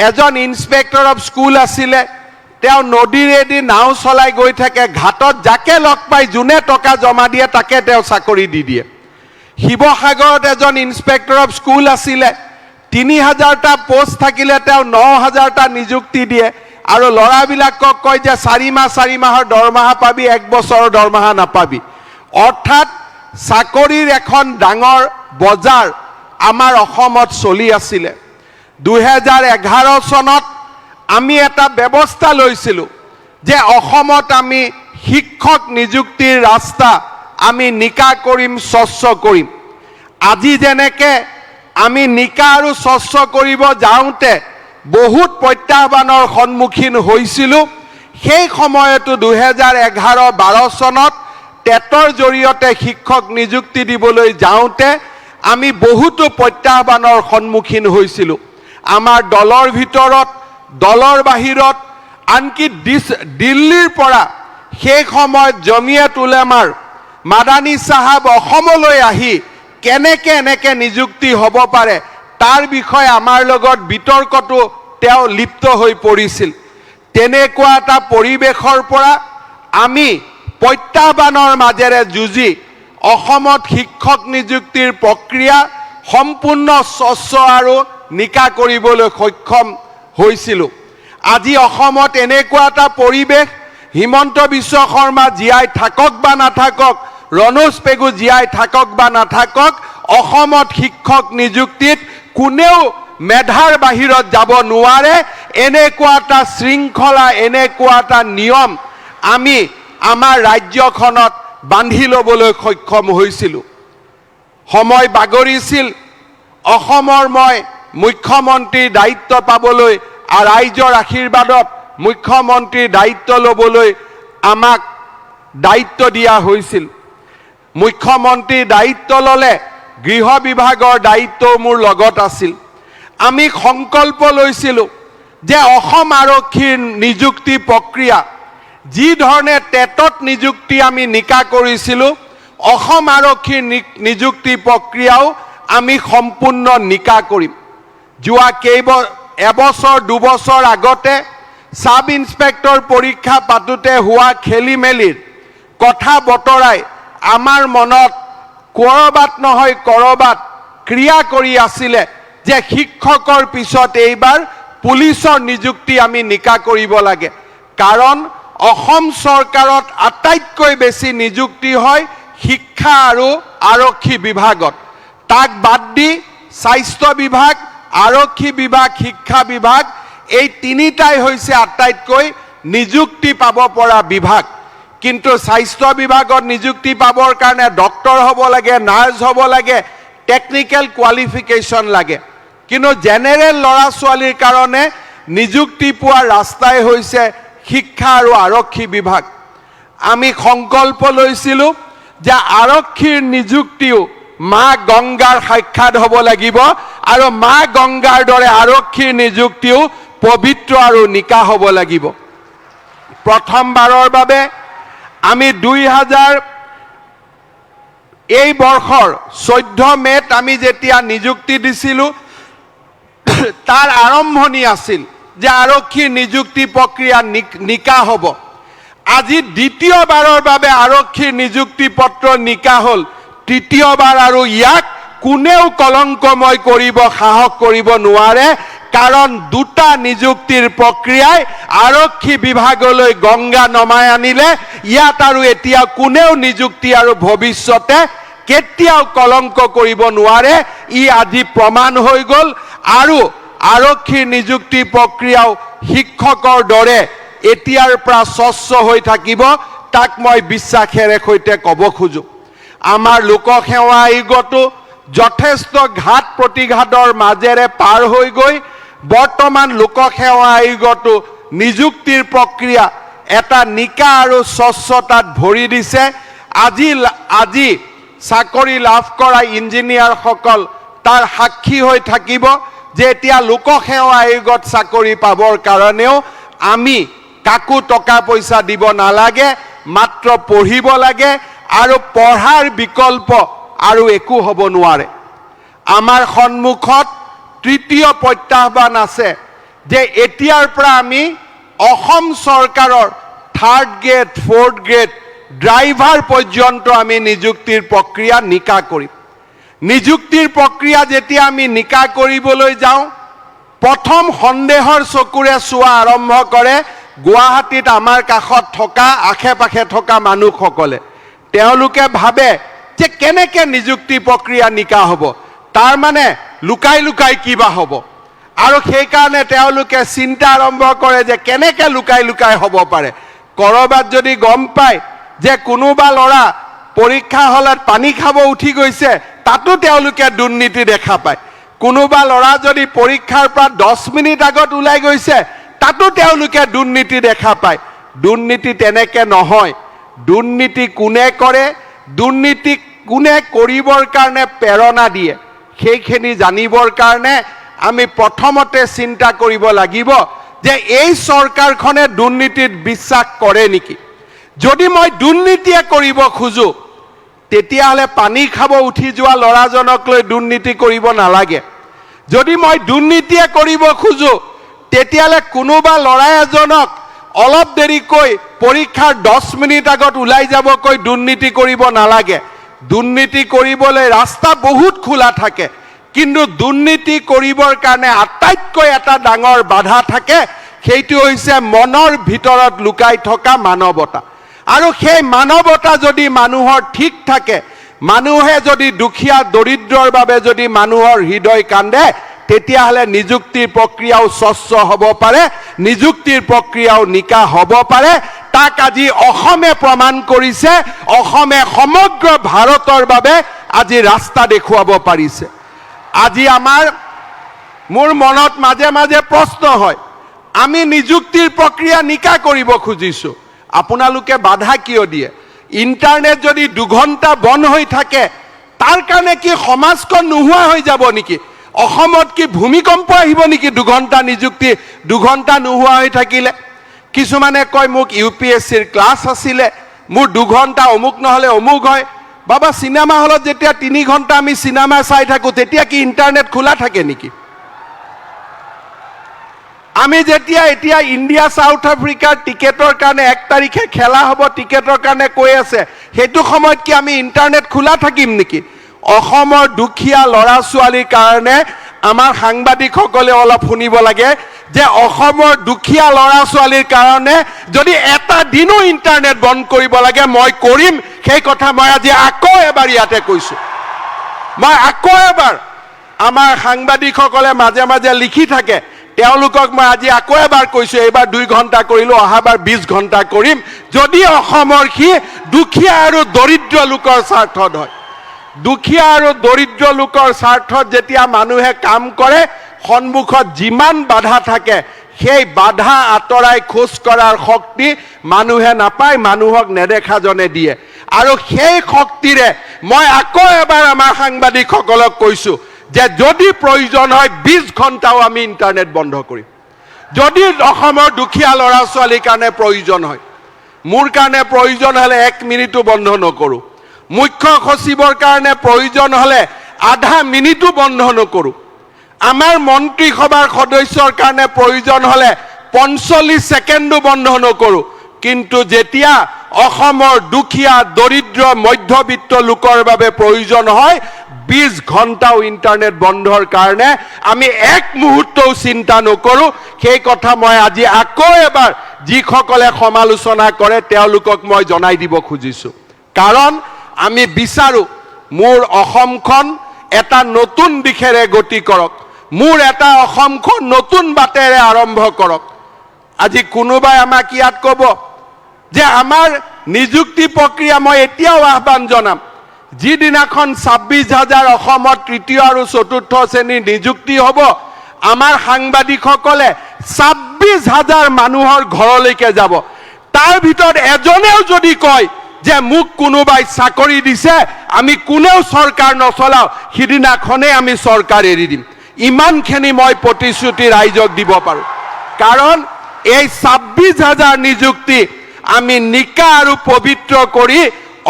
এজন ইনস্পেক্টৰ অফ স্কুল আছিলে। তেওঁ নদীৰেদি নাও চলাই গৈ থাকে, ঘাটত যাকে লগ পাই যোনে টকা জমা দিয়ে তাকে তেওঁ চাকৰি দি দিয়ে। শিৱসাগৰত এজন ইনস্পেক্টৰ অফ স্কুল আছিলে। 3000টা পোষ্ট থাকিলে তেওঁ 9000টা নিযুক্তি দিয়ে আৰু ল'ৰাবিলাকক কয় যে 4 মাহৰ দৰমহা পাবি, 1 বছৰৰ দৰমহা নাপাবি। অৰ্থাৎ চাকৰিৰ এখন ডাঙৰ বজাৰ আমাৰ অসমত চলি আছিলে। 2011 চনত আমি এটা ব্যৱস্থা লৈছিলোঁ যে অসমত আমি শিক্ষক নিযুক্তিৰ ৰাস্তা আমি নিকা কৰিম, স্বচ্ছ কৰিম। আজি যেনেকৈ আমি নিকা আৰু স্বচ্ছ কৰিব যাওঁতে বহুত প্ৰত্যাহ্বানৰ সন্মুখীন হৈছিলোঁ, সেই সময়তো 2011-12 চনত টেটৰ জৰিয়তে শিক্ষক নিযুক্তি দিবলৈ যাওঁতে আমি বহুতো প্ৰত্যাহ্বানৰ সন্মুখীন হৈছিলোঁ। আমাৰ দলৰ ভিতৰত, দলৰ বাহিৰত, আনকি দিল্লীৰ পৰা সেই সময়ত জমিয়ত উলেমাৰ মাদানী চাহাব অসমলৈ আহি কেনেকৈ এনেকৈ নিযুক্তি হ'ব পাৰে তাৰ বিষয়ে আমাৰ লগত বিতৰ্কটো তেওঁ লিপ্ত হৈ পৰিছিল। তেনেকুৱা এটা পৰিৱেশৰ পৰা আমি প্ৰত্যাহ্বানৰ মাজেৰে যুঁজি অসমত শিক্ষক নিযুক্তিৰ প্ৰক্ৰিয়া সম্পূৰ্ণ স্বচ্ছ আৰু নিকা কৰিবলৈ সক্ষম হৈছিলোঁ। আজি অসমত এনেকুৱা এটা পৰিৱেশ, হিমন্ত বিশ্ব শৰ্মা জীয়াই থাকক বা নাথাকক, ৰনোজ পেগু জীয়াই থাকক বা নাথাকক, অসমত শিক্ষক নিযুক্তিত কোনেও মেধাৰ বাহিৰত যাব নোৱাৰে। এনেকুৱা এটা শৃংখলা, এনেকুৱা এটা নিয়ম আমি আমাৰ ৰাজ্যখনত বান্ধি ল'বলৈ সক্ষম হৈছিলোঁ। সময় বাগৰিছিল। অসমৰ মই মুখ্যমন্ত্ৰীৰ দায়িত্ব পাবলৈ আৰু ৰাইজৰ আশীৰ্বাদত মুখ্যমন্ত্ৰীৰ দায়িত্ব ল'বলৈ আমাক দায়িত্ব দিয়া হৈছিল। মুখ্যমন্ত্ৰীৰ দায়িত্ব ল'লে গৃহ বিভাগৰ দায়িত্বও মোৰ লগত আছিল। আমি সংকল্প লৈছিলোঁ যে অসম আৰক্ষীৰ নিযুক্তি প্ৰক্ৰিয়া যি ধৰণে টেটত নিযুক্তি আমি নিকা কৰিছিলোঁ, অসম আৰক্ষীৰ নিযুক্তি প্ৰক্ৰিয়াও আমি সম্পূৰ্ণ নিকা কৰিম। যোৱা এবছৰ 2 বছৰ আগতে সাব ইন্সপেক্টৰ পৰীক্ষা পাতোতে হোৱা খেলি মেলিৰ কথা বতৰাই আমাৰ মনত কৰবাত নহয় কৰবাত ক্ৰিয়া কৰি আছিলে যে শিক্ষকৰ পিছত এইবাৰ পুলিচৰ নিযুক্তি আমি নিকা কৰিব লাগে। কাৰণ অসম চৰকাৰত আটাইতকৈ বেছি নিযুক্তি হয় শিক্ষা আৰু আৰক্ষী বিভাগত। তাক বাদ দি স্বাস্থ্য বিভাগ, আৰক্ষী বিভাগ, শিক্ষা বিভাগ এই তিনিটাই হৈছে আটাইতকৈ নিযুক্তি পাব পৰা বিভাগ। কিন্তু স্বাস্থ্য বিভাগত নিযুক্তি পাবৰ কাৰণে ডক্টৰ হ'ব লাগে, নাৰ্ছ হ'ব লাগে, টেকনিক্যাল কোৱালিফিকেশ্যন লাগে। কিন্তু জেনেৰেল ল'ৰা ছোৱালীৰ কাৰণে নিযুক্তি পোৱাৰ ৰাস্তাই হৈছে শিক্ষা আৰু আৰক্ষী বিভাগ। আমি সংকল্প লৈছিলোঁ যে আৰক্ষীৰ নিযুক্তিও মা গংগাৰ সাক্ষাৎ হ'ব লাগিব আৰু মা গংগাৰ দৰে আৰক্ষীৰ নিযুক্তিও পবিত্ৰ আৰু নিকা হ'ব লাগিব। প্ৰথমবাৰৰ বাবে আমি এই বৰ্ষৰ 14 মে'ত আমি যেতিয়া নিযুক্তি দিছিলোঁ তাৰ আৰম্ভণি আছিল যে আৰক্ষীৰ নিযুক্তি প্ৰক্ৰিয়া নিকা হ'ব। আজি দ্বিতীয়বাৰৰ বাবে আৰক্ষীৰ নিযুক্তি পত্ৰ নিকা হ'ল। তৃতীয়বাৰ আৰু ইয়াক কোনেও কলংকময় কৰিব সাহস কৰিব নোৱাৰে, কাৰণ দুটা নিযুক্তিৰ প্ৰক্ৰিয়াই আৰক্ষী বিভাগলৈ গংগা নমাই আনিলে। ইয়াত আৰু এতিয়া কোনেও নিযুক্তি আৰু ভৱিষ্যতে কেতিয়াও কলংক কৰিব নোৱাৰে। ই আজি প্ৰমাণ হৈ গ'ল। আৰু আৰক্ষীৰ নিযুক্তি প্ৰক্ৰিয়াও শিক্ষকৰ দৰে এতিয়াৰ পৰা স্বচ্ছ হৈ থাকিব, তাক মই বিশ্বাসেৰে সৈতে ক'ব খোজো। আমাৰ লোকসেৱা আয়োগতো যথেষ্ট ঘাত প্ৰতিঘাতৰ মাজেৰে পাৰ হৈ গৈ বৰ্তমান লোকসেৱা আয়োগতো নিযুক্তিৰ প্ৰক্ৰিয়া এটা নিকা আৰু স্বচ্ছতাত ভৰি দিছে। আজি চাকৰি লাভ কৰা ইঞ্জিনিয়াৰসকল তাৰ সাক্ষী হৈ থাকিব যে এতিয়া লোকসেৱা আয়োগত চাকৰি পাবৰ কাৰণেও আমি কাকো টকা পইচা দিব নালাগে, মাত্ৰ পঢ়িব লাগে আৰু পঢ়াৰ বিকল্প আৰু একো হ'ব নোৱাৰে। আমাৰ সন্মুখত তৃতীয় প্ৰত্যাহ্বান আছে যে এতিয়াৰ পৰা আমি অসম চৰকাৰৰ 3rd grade 4th grade driver পৰ্যন্ত আমি নিযুক্তিৰ প্ৰক্ৰিয়া নিকা কৰিম। নিযুক্তিৰ প্ৰক্ৰিয়া যেতিয়া আমি নিকা কৰিবলৈ যাওঁ, প্ৰথম সন্দেহৰ চকুৰে চোৱা আৰম্ভ কৰে গুৱাহাটীত আমাৰ কাষত থকা আশে পাশে থকা মানুহসকলে। তেওঁলোকে ভাবে যে কেনেকৈ নিযুক্তি প্ৰক্ৰিয়া নিকা হ'ব, তাৰ মানে লুকাই লুকাই কিবা হ'ব। আৰু সেইকাৰণে তেওঁলোকে চিন্তা আৰম্ভ কৰে যে কেনেকৈ লুকাই লুকাই হ'ব পাৰে। ক'ৰবাত যদি গম পায় যে কোনোবা ল'ৰা পৰীক্ষা হলত পানী খাব উঠি গৈছে, তাতো তেওঁলোকে দুৰ্নীতি দেখা পায়। কোনোবা ল'ৰা যদি পৰীক্ষাৰ পৰা 10 মিনিট আগত ওলাই গৈছে, তাতো তেওঁলোকে দুৰ্নীতি দেখা পায়। দুৰ্নীতি তেনেকৈ নহয়। দুৰ্নীতি কোনে কৰে, দুৰ্নীতি কোনে কৰিবৰ কাৰণে প্ৰেৰণা দিয়ে, সেইখিনি জানিবৰ কাৰণে আমি প্ৰথমতে চিন্তা কৰিব লাগিব যে এই চৰকাৰখনে দুৰ্নীতিত বিশ্বাস কৰে নেকি। যদি মই দুৰ্নীতিয়ে কৰিব খোজো, তেতিয়াহ'লে পানী খাব উঠি যোৱা ল'ৰাজনক লৈ দুৰ্নীতি কৰিব নালাগে। যদি মই দুৰ্নীতিয়ে কৰিব খোজো, তেতিয়াহ'লে কোনোবা ল'ৰা এজনক অলপ দেৰিকৈ পৰীক্ষাৰ 10 মিনিট আগত ওলাই যাবকৈ দুৰ্নীতি কৰিব নালাগে। দুৰ্নীতি কৰিবলৈ ৰাস্তা বহুত খোলা থাকে, কিন্তু দুৰ্নীতি কৰিবৰ কাৰণে আটাইতকৈ এটা ডাঙৰ বাধা থাকে, সেইটো হৈছে মনৰ ভিতৰত লুকাই থকা মানৱতা। আৰু সেই মানৱতা যদি মানুহৰ ঠিক থাকে, মানুহে যদি দুখীয়া দৰিদ্ৰৰ বাবে যদি মানুহৰ হৃদয় কান্দে, তেতিয়াহ'লে নিযুক্তিৰ প্ৰক্ৰিয়াও স্বচ্ছ হ'ব পাৰে, নিযুক্তিৰ প্ৰক্ৰিয়াও নিকা হ'ব পাৰে। তাক আজি অসমে প্ৰমাণ কৰিছে। অসমে সমগ্ৰ ভাৰতৰ বাবে আজি ৰাস্তা দেখুৱাব পাৰিছে। আজি মোৰ মনত মাজে মাজে প্ৰশ্ন হয়, আমি নিযুক্তিৰ প্ৰক্ৰিয়া নিকা কৰিব খুজিছোঁ, আপোনালোকে বাধা কিয় দিয়ে? ইণ্টাৰনেট যদি 2 ঘণ্টা বন্ধ হৈ থাকে, তাৰ কাৰণে কি সমাজখন নোহোৱা হৈ যাব নেকি? অসমত কি ভূমিকম্প আহিব নেকি 2 ঘণ্টা নিযুক্তি 2 ঘণ্টা নোহোৱা হৈ থাকিলে? কিছুমানে কয় মোক UPSCৰ ক্লাছ আছিলে, মোৰ 2 ঘণ্টা অমুক নহ'লে অমুক হয়। বাবা, চিনেমা হলত যেতিয়া 3 ঘণ্টা আমি চিনেমা চাই থাকোঁ, তেতিয়া কি ইণ্টাৰনেট খোলা থাকে নেকি? আমি যেতিয়া এতিয়া ইণ্ডিয়া সাউথ আফ্ৰিকাৰ টিকেটৰ কাৰণে 1 তাৰিখে খেলা হ'ব, টিকেটৰ কাৰণে কৈ আছে, সেইটো সময়ত কি আমি ইণ্টাৰনেট খোলা থাকিম নেকি? অসমৰ দুখীয়া ল'ৰা ছোৱালীৰ কাৰণে আমাৰ সাংবাদিকসকলে অলপ শুনিব লাগে যে অসমৰ দুখীয়া ল'ৰা ছোৱালীৰ কাৰণে যদি এটা দিনো ইণ্টাৰনেট বন্ধ কৰিব লাগে মই কৰিম সেই কথা মই আজি আকৌ এবাৰ ইয়াতে কৈছোঁ মই আকৌ এবাৰ আমাৰ সাংবাদিকসকলে মাজে মাজে লিখি থাকে তেওঁলোকক মই আজি আকৌ এবাৰ কৈছোঁ এইবাৰ 2 ঘণ্টা কৰিলোঁ অহাবাৰ 20 ঘণ্টা কৰিম যদি অসমৰ কি দুখীয়া আৰু দৰিদ্ৰ লোকৰ স্বাৰ্থত হয় দুখীয়া আৰু দৰিদ্ৰ লোকৰ স্বাৰ্থত যেতিয়া মানুহে কাম কৰে সন্মুখত যিমান বাধা থাকে সেই বাধা আঁতৰাই খোজ কৰাৰ শক্তি মানুহে নাপায় মানুহক নেদেখাজনে দিয়ে আৰু সেই শক্তিৰে মই আকৌ এবাৰ আমাৰ সাংবাদিকসকলক কৈছোঁ যে যদি প্ৰয়োজন হয় 20 ঘণ্টাও আমি ইণ্টাৰনেট বন্ধ কৰিম যদি অসমৰ দুখীয়া ল'ৰা ছোৱালীৰ কাৰণে প্ৰয়োজন হয় মোৰ কাৰণে প্ৰয়োজন হ'লে 1 মিনিটো বন্ধ নকৰোঁ মুখ্য সচিবৰ কাৰণে প্ৰয়োজন হ'লে আধা মিনিটো বন্ধ নকৰোঁ আমাৰ মন্ত্ৰী সভাৰ সদস্যৰ কাৰণে প্ৰয়োজন হ'লে 45 ছেকেণ্ডো বন্ধ নকৰোঁ কিন্তু যেতিয়া অসমৰ দুখীয়া দৰিদ্ৰ মধ্যবিত্ত লোকৰ বাবে প্ৰয়োজন হয় 20 ঘণ্টাও ইণ্টাৰনেট বন্ধৰ কাৰণে আমি 1 মুহূৰ্তও চিন্তা নকৰোঁ সেই কথা মই আজি আকৌ এবাৰ যিসকলে সমালোচনা কৰে তেওঁলোকক মই জনাই দিব খুজিছোঁ কাৰণ আমি বিচাৰোঁ মোৰ অসমখন এটা নতুন দিশেৰে গতি কৰক মোৰ এটা অসমখন নতুন বাটেৰে আৰম্ভ কৰক আজি কোনোবাই আমাক ইয়াত ক'ব যে আমাৰ নিযুক্তি প্ৰক্ৰিয়া মই এতিয়াও আহ্বান জনাম যিদিনাখন 26,000 অসমত তৃতীয় আৰু চতুৰ্থ শ্ৰেণীৰ নিযুক্তি হ'ব আমাৰ সাংবাদিকসকলে 26,000 মানুহৰ ঘৰলৈকে যাব তাৰ ভিতৰত এজনেও যদি কয় যে মোক কোনোবাই চাকৰি দিছে আমি কোনেও চৰকাৰ নচলাও সিদিনাখনেই আমি চৰকাৰ এৰি দিম ইমানখিনি মই প্ৰতিশ্ৰুতি ৰাইজক দিব পাৰোঁ কাৰণ এই 26,000 নিযুক্তি আমি নিকা আৰু পবিত্ৰ কৰি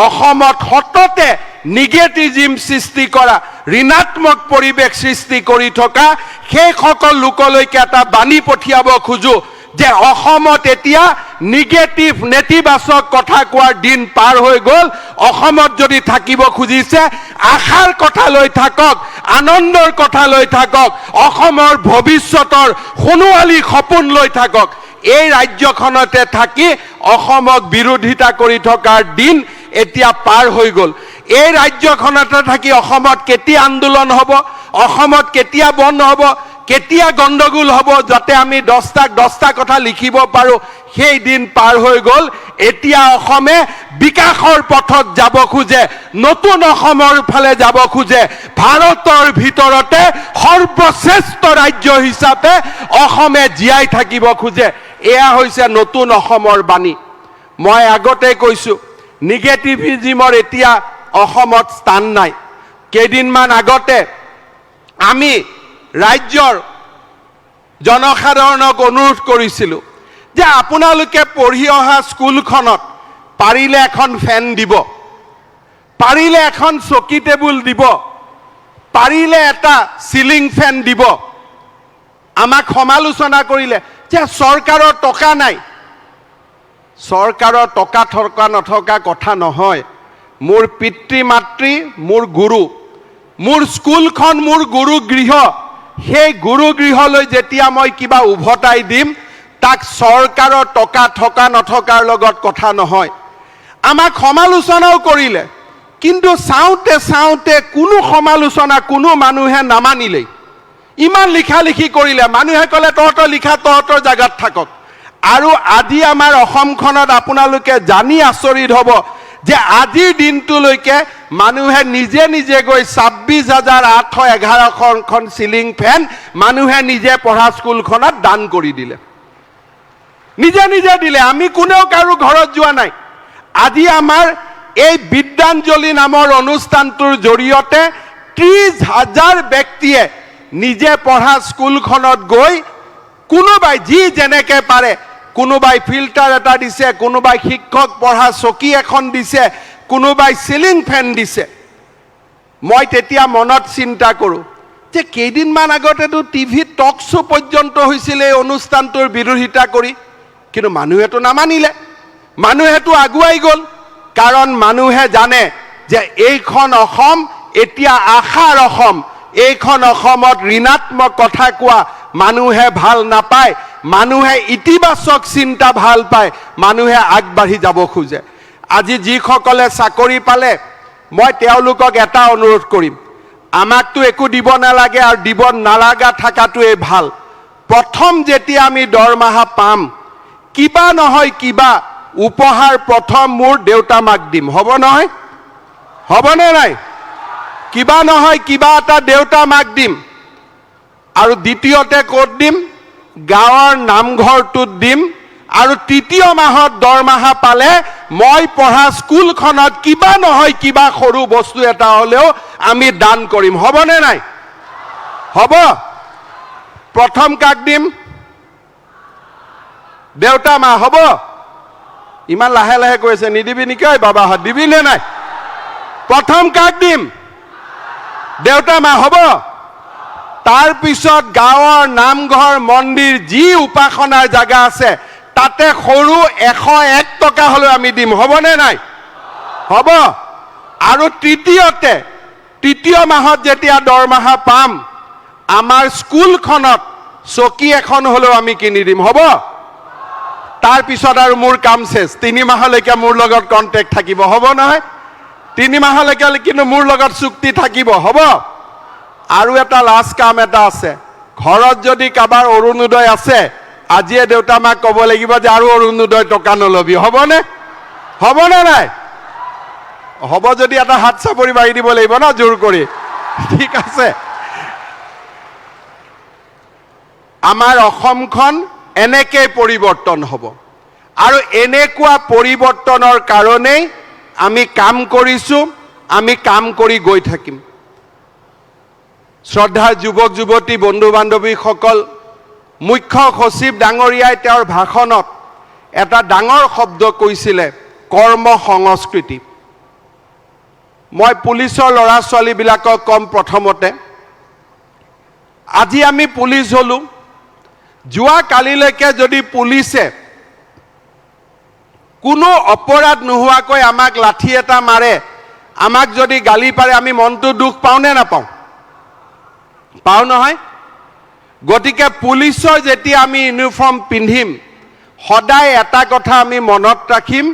অসমত সততে নিগেটিভিজম সৃষ্টি কৰা ঋণাত্মক পৰিৱেশ সৃষ্টি কৰি থকা সেই সকল লোকলৈকে এটা বাণী পঠিয়াব খোজো যে অসমত এতিয়া নিগেটিভ নেতিবাচক কথা কোৱাৰ দিন পাৰ হৈ গ'ল অসমত যদি থাকিব খুজিছে আশাৰ কথা লৈ থাকক আনন্দৰ কথা লৈ থাকক অসমৰ ভৱিষ্যতৰ সোণোৱালী সপোন লৈ থাকক এই ৰাজ্যখনতে থাকি অসমক বিৰোধিতা কৰি থকাৰ দিন এতিয়া পাৰ হৈ গ'ল এই ৰাজ্যখনতে থাকি অসমত কেতিয়া আন্দোলন হ'ব অসমত কেতিয়া বন্ধ হ'ব কেতিয়া গণ্ডগোল হ'ব যাতে আমি 10টা কথা লিখিব পাৰোঁ সেই দিন পাৰ হৈ গ'ল এতিয়া অসমে বিকাশৰ পথত যাব খোজে নতুন অসমৰ ফালে যাব খোজে ভাৰতৰ ভিতৰতে সৰ্বশ্ৰেষ্ঠ ৰাজ্য হিচাপে অসমে জীয়াই থাকিব খোজে এয়া হৈছে নতুন অসমৰ বাণী মই আগতে কৈছোঁ নিগেটিভিজমৰ এতিয়া অসমত স্থান নাই কেইদিনমান আগতে আমি ৰাজ্যৰ জনসাধাৰণক অনুৰোধ কৰিছিলোঁ যে আপোনালোকে পঢ়ি অহা স্কুলখনত পাৰিলে এখন ফেন দিব পাৰিলে এখন চকী টেবুল দিব পাৰিলে এটা সিলিং ফেন দিব আমাক সমালোচনা কৰিলে যে চৰকাৰৰ টকা নাই চৰকাৰৰ টকা থকা নথকা কথা নহয় মোৰ পিতৃ মাতৃ মোৰ গুৰু মোৰ স্কুলখন মোৰ গুৰু গৃহ সেই গুৰু গৃহলৈ যেতিয়া মই কিবা উভতাই দিম তাক চৰকাৰৰ টকা থকা নথকাৰ লগত কথা নহয় আমাক সমালোচনাও কৰিলে কিন্তু চাওঁতে চাওঁতে কোনো সমালোচনা কোনো মানুহে নামানিলেই ইমান লিখালিখি কৰিলে মানুহে ক'লে তহঁতৰ লিখা তহঁতৰ জাগাত থাকক আৰু আজি আমাৰ অসমখনত আপোনালোকে জানি আচৰিত হ'ব যে আজিৰ দিনটোলৈকে মানুহে নিজে নিজে গৈ 26,811খন সিলিং ফেন মানুহে নিজে পঢ়া স্কুলখনত দান কৰি দিলে নিজে নিজে দিলে আমি কোনেও কাৰো ঘৰত যোৱা নাই আজি আমাৰ এই বিদ্যাঞ্জলি নামৰ অনুষ্ঠানটোৰ জৰিয়তে 30,000 ব্যক্তিয়ে নিজে পঢ়া স্কুলখনত গৈ কোনোবাই যি যেনেকৈ পাৰে কোনোবাই ফিল্টাৰ এটা দিছে কোনোবাই শিক্ষক পঢ়া চকী এখন দিছে কোনোবাই সিলিং ফেন দিছে মই তেতিয়া মনত চিন্তা কৰোঁ যে কেইদিনমান আগতেতো টিভিত টক শ্ব' পৰ্যন্ত হৈছিল এই অনুষ্ঠানটোৰ বিৰোধিতা কৰি কিন্তু মানুহেতো নামানিলে মানুহেতো আগুৱাই গ'ল কাৰণ মানুহে জানে যে এইখন অসম এতিয়া আশাৰ অসম এইখন অসমত ঋণাত্মক কথা কোৱা মানুহে ভাল নাপায়, মানুহে ইতিবাচক চিন্তা ভাল পায়, মানুহে আগবাঢ়ি যাব খোজে। আজি যিসকলে চাকৰি পালে মই তেওঁলোকক এটা অনুৰোধ কৰিম, আমাকতো একো দিব নালাগে আৰু দিব নালাগা থকাটোৱে ভাল। প্ৰথম যেতিয়া আমি দৰমহা পাম, কিবা নহয় কিবা উপহাৰ প্ৰথম মোৰ দেউতা মাক দিম, হ'ব নহয়? হ'বনে নাই? কিবা নহয় কিবা এটা দেউতা মাক দিম। আৰু দ্বিতীয়তে ক'ত দিম? গাঁৱৰ নামঘৰটোত দিম। আৰু তৃতীয় মাহত দৰমহা পালে মই পঢ়া স্কুলখনত কিবা নহয় কিবা সৰু বস্তু এটা হ'লেও আমি দান কৰিম, হ'বনে নাই? হ'ব? প্ৰথম কাক দিম? দেউতা মা, হ'ব? ইমান লাহে লাহে কৈছে, নিদিবি নেকি ঐ বাবাহঁত, দিবি নে নাই? প্ৰথম কাক দিম? দেউতা মা, হ'ব? তাৰ পিছত গাঁৱৰ নামঘৰ মন্দিৰ যি উপাসনাৰ জাগা আছে তাতে সৰু 101 টকা হ'লেও আমি দিম, হ'বনে নাই? হ'ব? আৰু তৃতীয় মাহত যেতিয়া দৰমহা পাম, আমাৰ স্কুলখনত চকী এখন হ'লেও আমি কিনি দিম, হ'ব? তাৰ পিছত আৰু মোৰ কাম শেষ। 3 মাহলৈকে মোৰ লগত কণ্টেক্ট থাকিব, হ'ব নহয়? 3 মাহলৈকে কিন্তু মোৰ লগত চুক্তি থাকিব, হ'ব? আৰু এটা লাষ্ট কাম এটা আছে, ঘৰত যদি কাৰোবাৰ অৰুণোদয় আছে, আজিয়ে দেউতা মাক ক'ব লাগিব যে আৰু অৰুণোদয় টকা নলবি, হ'বনে? হ'বনে নাই? হ'ব যদি এটা হাত চাপৰি মাৰি দিব লাগিব ন, জোৰ কৰি। ঠিক আছে? আমাৰ অসমখন এনেকেই পৰিৱৰ্তন হ'ব। আৰু এনেকুৱা পৰিৱৰ্তনৰ কাৰণেই আমি কাম কৰিছোঁ, আমি কাম কৰি গৈ থাকিম। শ্ৰদ্ধাৰ যুৱক যুৱতী বন্ধু বান্ধৱীসকল, মুখ্য সচিব ডাঙৰীয়াই তেওঁৰ ভাষণত এটা ডাঙৰ শব্দ কৈছিলে, কৰ্ম সংস্কৃতি। মই পুলিচৰ ল'ৰা ছোৱালীবিলাকক কম, প্ৰথমতে আজি আমি পুলিচ হ'লোঁ, যোৱা কালিলৈকে যদি পুলিচে কোনো অপৰাধ নোহোৱাকৈ আমাক লাঠি এটা মাৰে, আমাক যদি গালি পাৰে, আমি মনটো দুখ পাওঁ নে নাপাওঁ? পাওঁ নহয়? গতিকে পুলিচৰ যেতিয়া আমি ইউনিফৰ্ম পিন্ধিম, সদায় এটা কথা আমি মনত ৰাখিম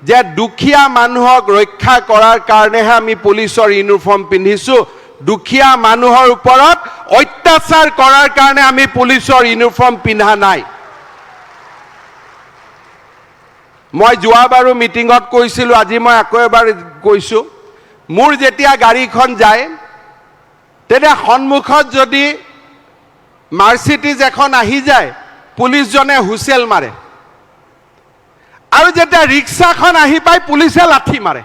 যে দুখীয়া মানুহক ৰক্ষা কৰাৰ কাৰণেহে আমি পুলিচৰ ইউনিফৰ্ম পিন্ধিছোঁ, দুখীয়া মানুহৰ ওপৰত অত্যাচাৰ কৰাৰ কাৰণে আমি পুলিচৰ ইউনিফৰ্ম পিন্ধা নাই। মই যোৱাবাৰো মিটিঙত কৈছিলোঁ, আজি মই আকৌ এবাৰ কৈছোঁ, মোৰ যেতিয়া গাড়ীখন যায় তেতিয়া সন্মুখত যদি মাৰ্চিডিজ এখন আহি যায়, পুলিচজনে হুইচেল মাৰে। আৰু যেতিয়া ৰিক্সাখন আহি পায়, পুলিচে লাঠি মাৰে।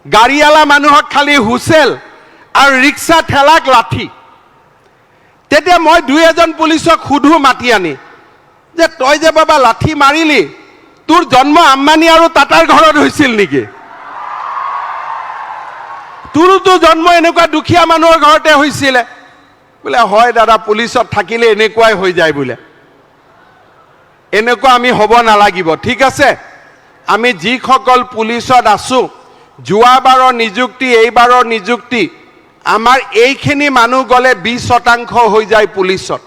গাড়ীৱালা মানুহক খালি হুইচেল আৰু ৰিক্সা ঠেলাক লাঠি। তেতিয়া মই 2-এজন পুলিচক সুধো মাতি আনি, যে তই যে বাবা লাঠি মাৰিলি, তোৰ জন্ম আম্বানী আৰু টাটাৰ ঘৰত হৈছিল নেকি? তোৰোতো জন্ম এনেকুৱা দুখীয়া মানুহৰ ঘৰতে হৈছিলে। বোলে হয় দাদা, পুলিচত থাকিলে এনেকুৱাই হৈ যায় বোলে। এনেকুৱা আমি হ'ব নালাগিব, ঠিক আছে? আমি যিসকল পুলিচত আছোঁ, যোৱাবাৰৰ নিযুক্তি, এইবাৰৰ নিযুক্তি, আমাৰ এইখিনি মানুহ গ'লে 20% হৈ যায় পুলিচত।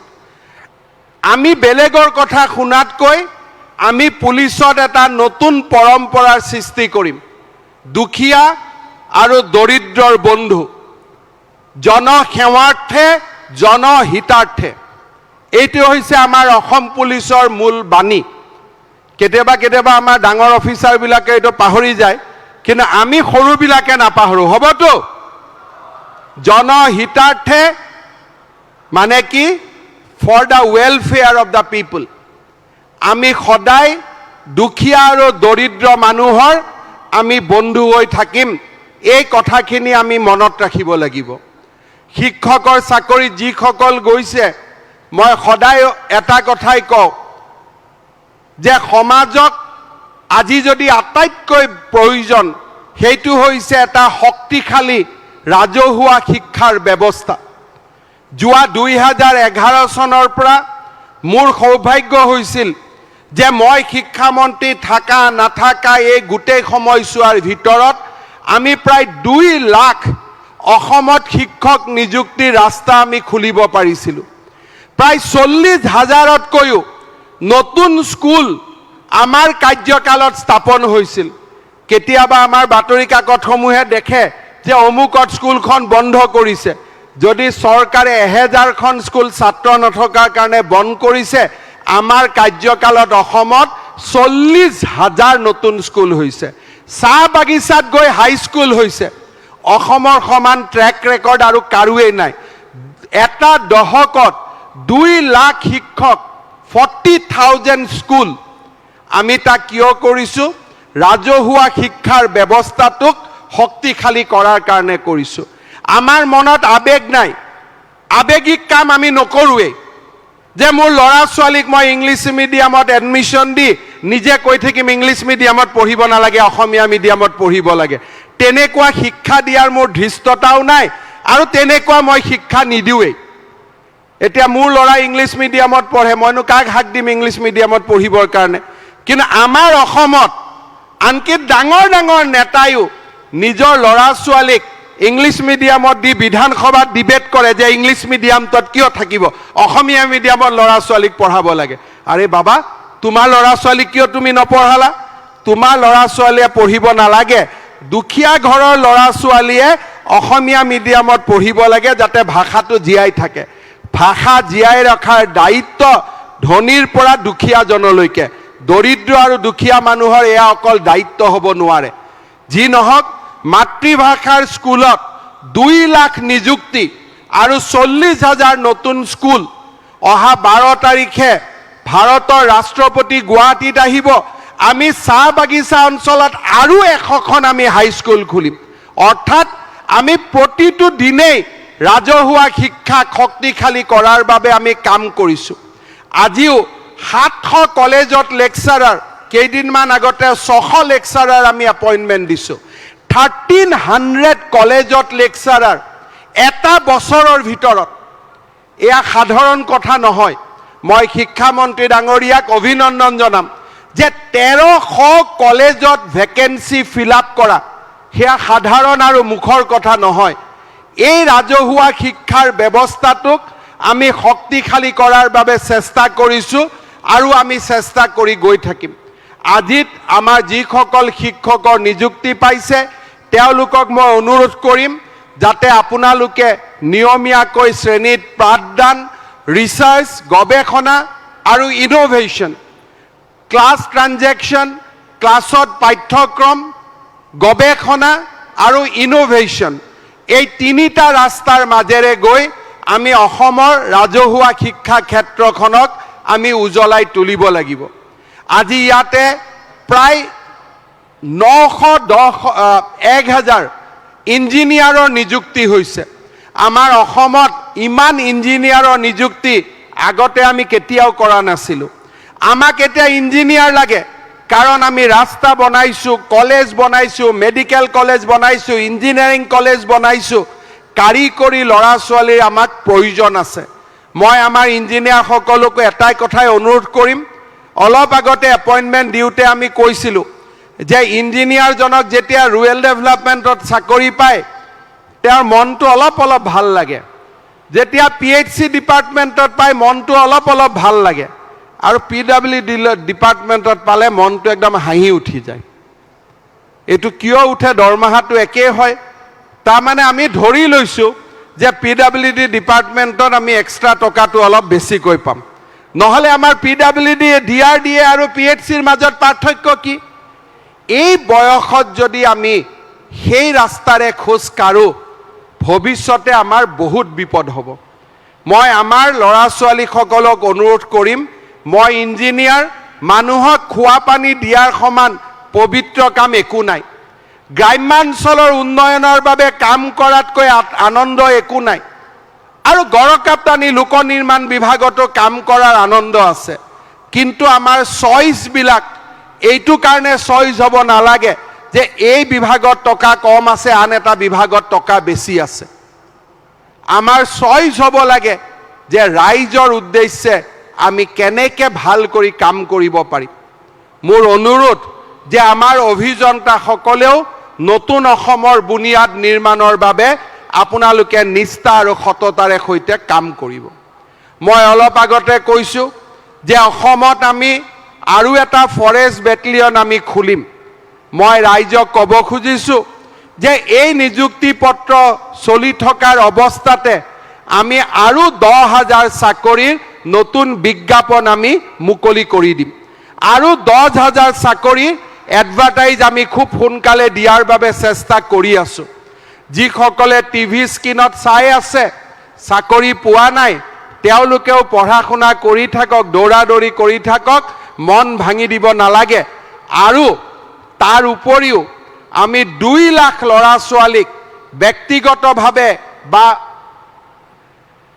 আমি বেলেগৰ কথা শুনাতকৈ আমি পুলিচত এটা নতুন পৰম্পৰাৰ সৃষ্টি কৰিম। দুখীয়া আৰু দৰিদ্ৰৰ বন্ধু, জনসেৱাৰ্থে জনহিতাৰ্থে, এইটো হৈছে আমাৰ অসম পুলিচৰ মূল বাণী। কেতিয়াবা কেতিয়াবা আমাৰ ডাঙৰ অফিচাৰবিলাকে এইটো পাহৰি যায়, কিন্তু আমি সৰুবিলাকে নাপাহৰোঁ, হ'বতো? জনহিতাৰ্থে মানে কি? For the welfare of the people. আমি সদায় দুখীয়া আৰু দৰিদ্ৰ মানুহৰ আমি বন্ধু হৈ থাকিম। এই কথাখিনি আমি মনত ৰাখিব লাগিব। শিক্ষকৰ চাকৰি যিসকল গৈছে, মই সদায় এটা কথাই কওঁ যে সমাজক আজি যদি আটাইতকৈ প্ৰয়োজন, সেইটো হৈছে এটা শক্তিশালী ৰাজহুৱা শিক্ষাৰ ব্যৱস্থা। যোৱা 2011 চনৰ পৰা মোৰ সৌভাগ্য হৈছিল যে মই শিক্ষামন্ত্ৰী থাকা নাথাকা এই গোটেই সময়ছোৱাৰ ভিতৰত আমি প্ৰায় 2 লাখ অসমত শিক্ষক নিযুক্তিৰ ৰাস্তা আমি খুলিব পাৰিছিলোঁ। প্ৰায় 40,000তকৈও নতুন স্কুল আমাৰ কাৰ্যকালত স্থাপন হৈছিল। কেতিয়াবা আমাৰ বাতৰি কাকতসমূহে দেখে যে অমুকত স্কুলখন বন্ধ কৰিছে। যদি চৰকাৰে 1000খন স্কুল ছাত্ৰ নথকাৰ কাৰণে বন্ধ কৰিছে, আমাৰ কাৰ্যকালত অসমত 40,000 নতুন স্কুল হৈছে। চাহ বাগিচাত গৈ হাইস্কুল হৈছে। অসমৰ সমান ট্ৰেক ৰেকৰ্ড আৰু কাৰোৱেই নাই। এটা দশকত 2 লাখ শিক্ষক, 40,000 স্কুল। আমি তাক কিয় কৰিছোঁ? ৰাজহুৱা শিক্ষাৰ ব্যৱস্থাটোক শক্তিশালী কৰাৰ কাৰণে কৰিছোঁ। আমাৰ মনত আবেগ নাই, আবেগিক কাম আমি নকৰোৱেই। যে মোৰ ল'ৰা ছোৱালীক মই ইংলিছ মিডিয়ামত এডমিশ্যন দি নিজে কৈ থাকিম ইংলিছ মিডিয়ামত পঢ়িব নালাগে, অসমীয়া মিডিয়ামত পঢ়িব লাগে। তেনেকুৱা শিক্ষা দিয়াৰ মোৰ ধৃষ্টতাও নাই আৰু তেনেকুৱা মই শিক্ষা নিদিওঁৱেই। এতিয়া মোৰ ল'ৰা ইংলিছ মিডিয়ামত পঢ়ে, মইনো কাক হাক দিম ইংলিছ মিডিয়ামত পঢ়িবৰ কাৰণে? কিন্তু আমাৰ অসমত আনকি ডাঙৰ ডাঙৰ নেতায়ো নিজৰ ল'ৰা ছোৱালীক ইংলিছ মিডিয়ামত দি বিধানসভাত ডিবেট কৰে যে ইংলিছ মিডিয়ামত কিয় থাকিব, অসমীয়া মিডিয়ামত ল'ৰা ছোৱালীক পঢ়াব লাগে। আৰে বাবা, তোমাৰ ল'ৰা ছোৱালীক কিয় তুমি নপঢ়ালা? তোমাৰ ল'ৰা ছোৱালীয়ে পঢ়িব নালাগে। দুখীয়া ঘৰৰ ল'ৰা ছোৱালীয়ে অসমীয়া মিডিয়ামত পঢ়িব লাগে যাতে ভাষাটো জীয়াই থাকে। ভাষা জীয়াই ৰখাৰ দায়িত্ব ধনীৰ পৰা দুখীয়াজনলৈকে। দৰিদ্ৰ আৰু দুখীয়া মানুহৰ এয়া অকল দায়িত্ব হ'ব নোৱাৰে। যি নহওক, মাতৃভাষাৰ স্কুলত 2 লাখ নিযুক্তি আৰু 40,000 নতুন স্কুল। অহা 12 তাৰিখে ভাৰতৰ ৰাষ্ট্ৰপতি গুৱাহাটীত আহিব। আমি চাহ বাগিচা অঞ্চলত আৰু 100খন আমি হাইস্কুল খুলিম। অৰ্থাৎ আমি প্ৰতিটো দিনেই ৰাজহুৱা শিক্ষাক শক্তিশালী কৰাৰ বাবে আমি কাম কৰিছোঁ। আজিও 700 কলেজত লেকচাৰাৰ, কেইদিনমান আগতে 600 লেকচাৰাৰ আমি এপইণ্টমেণ্ট দিছোঁ। 1300 কলেজত লেকচাৰাৰ এটা বছৰৰ ভিতৰত। এয়া সাধাৰণ কথা নহয়। মই শিক্ষামন্ত্ৰী ডাঙৰীয়াক অভিনন্দন জনাম যে 1300 কলেজত ভেকেঞ্চি ফিল আপ কৰা সেয়া সাধাৰণ আৰু মুখৰ কথা নহয়। এই ৰাজহুৱা শিক্ষাৰ ব্যৱস্থাটোক আমি শক্তিশালী কৰাৰ বাবে চেষ্টা কৰিছোঁ আৰু আমি চেষ্টা কৰি গৈ থাকিম। আজিত আমাৰ যিসকল শিক্ষকৰ নিযুক্তি পাইছে তেওঁলোকক মই অনুৰোধ কৰিম যাতে আপোনালোকে নিয়মীয়াকৈ শ্ৰেণীত পাঠদান, ৰিচাৰ্চ, গৱেষণা আৰু ইনোভেশ্যন, ক্লাছ ট্ৰানজেকশ্যন, ক্লাছত পাঠ্যক্ৰম, গৱেষণা আৰু ইনোভেশ্যন, এই 3টা ৰাস্তাৰ মাজেৰে গৈ আমি অসমৰ ৰাজহুৱা শিক্ষা ক্ষেত্ৰখনক আমি উজ্বলাই তুলিব লাগিব। আজি ইয়াতে প্ৰায় 1000 ইঞ্জিনিয়াৰৰ নিযুক্তি হৈছে। আমাৰ অসমত ইমান ইঞ্জিনিয়াৰৰ নিযুক্তি আগতে আমি কেতিয়াও কৰা নাছিলোঁ। আমাক এতিয়া ইঞ্জিনিয়াৰ লাগে কাৰণ আমি ৰাস্তা বনাইছোঁ, কলেজ বনাইছোঁ, মেডিকেল কলেজ বনাইছোঁ, ইঞ্জিনিয়াৰিং কলেজ বনাইছোঁ। কাৰিকৰী ল'ৰা ছোৱালীৰ আমাক প্ৰয়োজন আছে। মই আমাৰ ইঞ্জিনিয়াৰসকলকো এটাই কথাই অনুৰোধ কৰিম, অলপ আগতে এপইণ্টমেণ্ট দিওঁতে আমি কৈছিলোঁ যে ইঞ্জিনিয়াৰজনক যেতিয়া ৰুৰেল ডেভেলপমেণ্টত চাকৰি পায় তেওঁৰ মনটো অলপ অলপ ভাল লাগে। যেতিয়া PHC ডিপাৰ্টমেণ্টত পায় মনটো অলপ অলপ ভাল লাগে আৰু PWD ডিপাৰ্টমেণ্টত পালে মনটো একদম হাঁহি উঠি যায়। এইটো কিয় উঠে? দৰমহাটো একেই হয়। তাৰমানে আমি ধৰি লৈছোঁ যে PWD ডিপাৰ্টমেণ্টত আমি এক্সট্ৰা টকাটো অলপ বেছিকৈ পাম। নহ'লে আমাৰ PWD, DRDA আৰু PHCৰ মাজত পাৰ্থক্য কি? এই বয়সত যদি আমি সেই ৰাস্তাৰে খোজ কাঢ়োঁ ভৱিষ্যতে আমাৰ বহুত বিপদ হ'ব। মই আমাৰ ল'ৰা ছোৱালীসকলক অনুৰোধ কৰিম, মই ইঞ্জিনিয়াৰ, মানুহক খোৱা পানী দিয়াৰ সমান পবিত্ৰ কাম একো নাই। গ্ৰাম্যাঞ্চলৰ উন্নয়নৰ বাবে কাম কৰাতকৈ আনন্দ একো নাই। আৰু গড়কাপ্তানি লোক নিৰ্মাণ বিভাগতো কাম কৰাৰ আনন্দ আছে। কিন্তু আমাৰ চইচবিলাক এইটো কাৰণে চইচ হ'ব নালাগে যে এই বিভাগত টকা কম আছে, আন এটা বিভাগত টকা বেছি আছে। আমাৰ চইচ হ'ব লাগে যে ৰাইজৰ উদ্দেশ্যে আমি কেনেকৈ ভাল কৰি কাম কৰিব পাৰিম। মোৰ অনুৰোধ যে আমাৰ অভিযন্তাসকলেও নতুন অসমৰ বুনিয়াদ নিৰ্মাণৰ বাবে আপোনালোকে নিষ্ঠা আৰু সততাৰে সৈতে কাম কৰিব। মই অলপ আগতে কৈছোঁ যে অসমত আমি আৰু এটা ফৰেষ্ট বেটেলিয়ন আমি খুলিম। মই ৰাইজক ক'ব খুজিছোঁ যে এই নিযুক্তি পত্ৰ চলি থকাৰ অৱস্থাতে আমি আৰু 10,000 চাকৰিৰ নতুন বিজ্ঞাপন আমি মুকলি কৰি দিম। আৰু 10,000 চাকৰিৰ এডভাৰটাইজ আমি খুব সোনকালে দিয়াৰ বাবে চেষ্টা কৰি আছোঁ। যিসকলে টিভি স্ক্ৰীণত চাই আছে, চাকৰি পোৱা নাই, তেওঁলোকেও পঢ়া শুনা কৰি থাকক, দৌৰা দৌৰি কৰি থাকক, মন ভাঙি দিব নালাগে। আৰু তাৰ উপৰিও আমি 2 লাখ ল'ৰা ছোৱালীক ব্যক্তিগতভাৱে বা